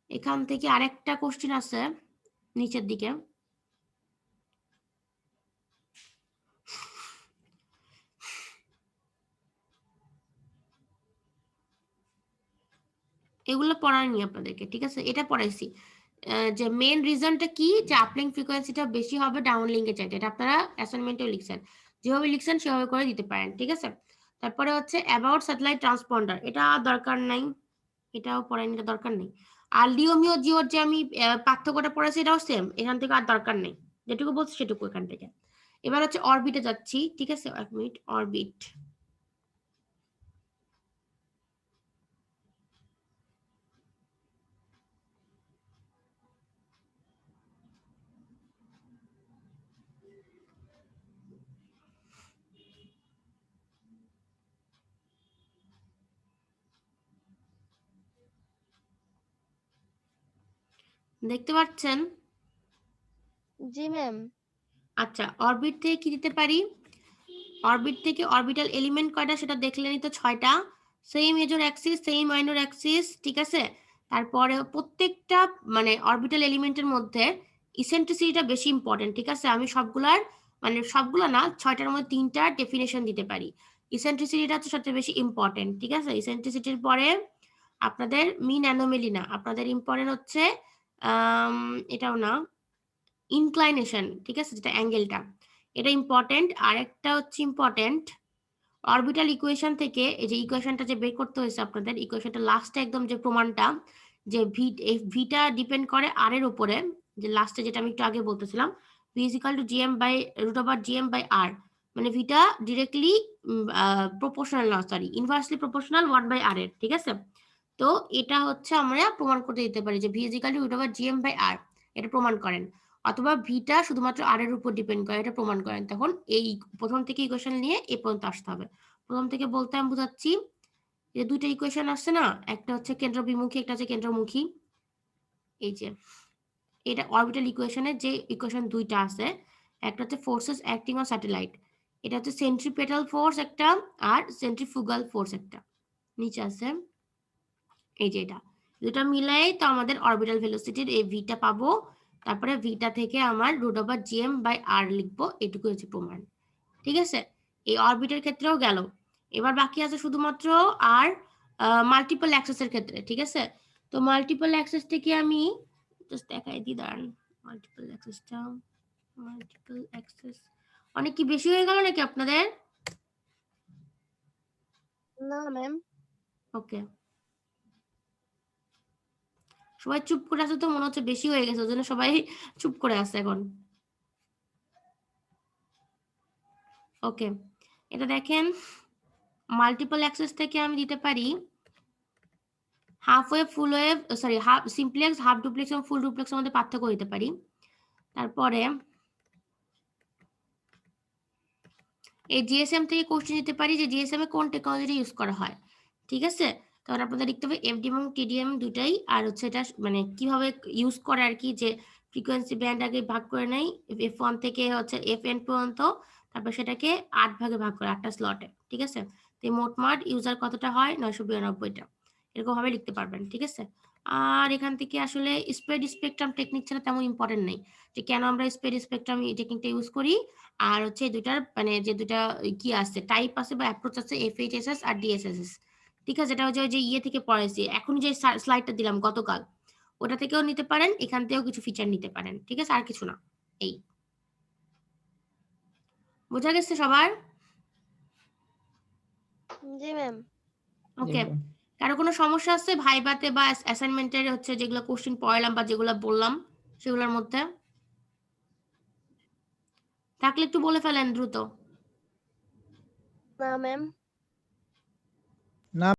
এখান থেকে আরেকটা কোশ্চেন আছে নিচের দিকে, এগুলো পড়াইনি আপনাদেরকে, ঠিক আছে, এটা পড়াইছি যে মেন রিজনটা কি, যে আপলিঙ্ক ফ্রিকোয়েন্সিটা বেশি হবে ডাউনলিঙ্কের চাইতে, এটা আপনারা অ্যাসাইনমেন্টেও লিখছেন, যেভাবে লিখছেন সেভাবে করে দিতে পারেন, ঠিক আছে। তারপরে হচ্ছে অ্যাবাউট স্যাটেলাইট ট্রান্সপন্ডার, এটা দরকার নাই, এটাও পড়াইনি, এটা দরকার নেই। আর লিও মিও জিওর যে আমি পার্থক্যটা পড়াইছি এটাও সেম, এখান থেকে আর দরকার নেই, যেটুকু বলছি সেটুকু এখান থেকে। এবার হচ্ছে অরবিটে যাচ্ছি, ঠিক আছে, 1 মিনিট, অরবিট। দেখতে পাচ্ছেন? জি ম্যাম। আচ্ছা, অরবিট থেকে কি দিতে পারি, অরবিট থেকে অরবিটাল এলিমেন্ট কয়টা সেটা দেখলেনই তো, 6টা, same major axis, same minor axis, ঠিক আছে। তারপরে প্রত্যেকটা মানে অরবিটাল এলিমেন্টের মধ্যে ইসেন্ট্রিসিটিটা বেশি ইম্পর্টেন্ট, ঠিক আছে। আমি সবগুলার মানে সবগুলো না, 6টার মধ্যে 3টা ডেফিনেশন দিতে পারি, ইসেন্ট্রিসিটিটা হচ্ছে সবচেয়ে বেশি ইম্পর্টেন্ট, ঠিক আছে। ইসেন্ট্রিসিটির পরে আপনাদের মিন অ্যানোমেলি না, আপনাদের ইম্পর্টেন্ট হচ্ছে এটাও না, ইনক্লাইনেশন, ঠিক আছে, যেটা অ্যাঙ্গেলটা, এটা ইম্পর্টেন্ট। আরেকটা হচ্ছে ইম্পর্টেন্ট অরবিটাল ইকুয়েশন থেকে এই যে ইকুয়েশনটা যে বের করতে হয়েছে আপনাদের, ইকুয়েশনটা লাস্টে একদম যে প্রমাণটা যে ভিটা ডিপেন্ড করে আর এর উপরে, যে লাস্টে যেটা আমি একটু আগে বলতেছিলাম, V is equal to GM by root over GM by R, মানে ভিটা ডিরেক্টলি প্রপোর্শনাল না, সরি ইনভার্সলি প্রপোর্শনাল 1/r এর, ঠিক আছে। তো এটা হচ্ছে আমরা প্রমাণ করতে দিতে পারি যে V is equal to root over GM by R, এটা প্রমাণ করেন। অথবা ভিটা শুধুমাত্র আর এর উপর ডিপেন্ড করে, এটা প্রমাণ করেন। তখন এই প্রথম থেকে ইকুয়েশন নিয়ে এ পর্যন্ত আসতে হবে। প্রথম থেকে বলতে আমি বুঝাচ্ছি যে দুইটা ইকুয়েশন আসছে না, একটা হচ্ছে কেন্দ্র বিমুখী, একটা হচ্ছে কেন্দ্রমুখী। এই যে এটা অরবিটাল ইকুয়েশনের যে ইকুয়েশন দুইটা আছে, একটা হচ্ছে ফোর্সেস অ্যাক্টিং অন স্যাটেলাইট, এটা হচ্ছে সেন্ট্রিপেটাল ফোর্স একটা আর সেন্ট্রিফুগাল ফোর্স একটা নিচে আছে। এই যে এটা দুটো মিলাই তো আমাদের অরবিটাল ভেলোসিটির এই ভিটা পাবো। তারপরে ভিটা থেকে আমার রুট ওভার জিএম বাই আর লিখবো, এটুকু হচ্ছে প্রমাণ। ঠিক আছে, এই অরবিটের ক্ষেত্রেও গেল। এবার বাকি আছে শুধুমাত্র আর মাল্টিপল অ্যাক্সেসের ক্ষেত্রে। ঠিক আছে, তো মাল্টিপল অ্যাক্সেস থেকে আমি জাস্ট দেখাই দিই, দাঁড়ান। মাল্টিপল অ্যাক্সেসটা, মাল্টিপল অ্যাক্সেস অনেক কি বেশি হয়ে গেল নাকি আপনাদের? না ম্যাম। ওকে, সবাই চুপ করে আছে তো, মনে হচ্ছে বেশি হয়ে গেছে, ওই জন্য সবাই চুপ করে আছে এখন। ওকে, এটা দেখেন, মাল্টিপল অ্যাক্সেস থেকে আমি দিতে পারি হাফ ওয়েভ, ফুল wave, sorry half simplex, half duplex এবং ফুল ডুপ্লেক্সের মধ্যে পার্থক্য দিতে পারি। তারপরে এই জিএসএম থেকে কোশ্চেন দিতে পারি যে জিএসএম এ কোন টেকনোলজি ইউজ করা হয়। ঠিক আছে, তখন আপনাদের লিখতে হবে এফডি এবং টিডিএম দুটাই, আর হচ্ছে এটা মানে কিভাবে ইউজ করে আর কি, যে ফ্রিকোয়েন্সি ব্যান্ড আগে ভাগ করে নেই F1 থেকে হচ্ছে FN পর্যন্ত, তারপর সেটাকে 8 ভাগে ভাগ করে 8টা স্লটে। ঠিক আছে, তো মোটমাট ইউজার কতটা হয়, 992টা, এরকম ভাবে লিখতে পারবেন। ঠিক আছে, আর এখান থেকে আসলে স্প্রেড স্পেকট্রাম টেকনিক ছাড়া তেমন ইম্পর্টেন্ট নেই, যে কেন আমরা স্প্রেড স্পেকট্রাম টেকনিকটা ইউজ করি, আর হচ্ছে দুটার মানে যে দুটা কি আছে টাইপ আছে বা অ্যাপ্রোচ আছে, FHSS আর DSSS। ঠিক আছে, এটা হচ্ছে ওই যে ইয়ে থেকে পড়াইছি, এখন যে স্লাইডটা দিলাম গতকাল, ওটা থেকেও নিতে পারেন, এখান থেকেও কিছু ফিচার নিতে পারেন। ঠিক আছে, আর কিছু না। এই বোঝা গেছে সবার? জি ম্যাম। ওকে, কারো কোনো সমস্যা আছে ভাইবাতে বা অ্যাসাইনমেন্টের হচ্ছে যেগুলো কোশ্চেন পড়ালাম বা যেগুলো বললাম সেগুলোর মধ্যে? থাকলে একটু বলে ফেলেন দ্রুত। না ম্যাম।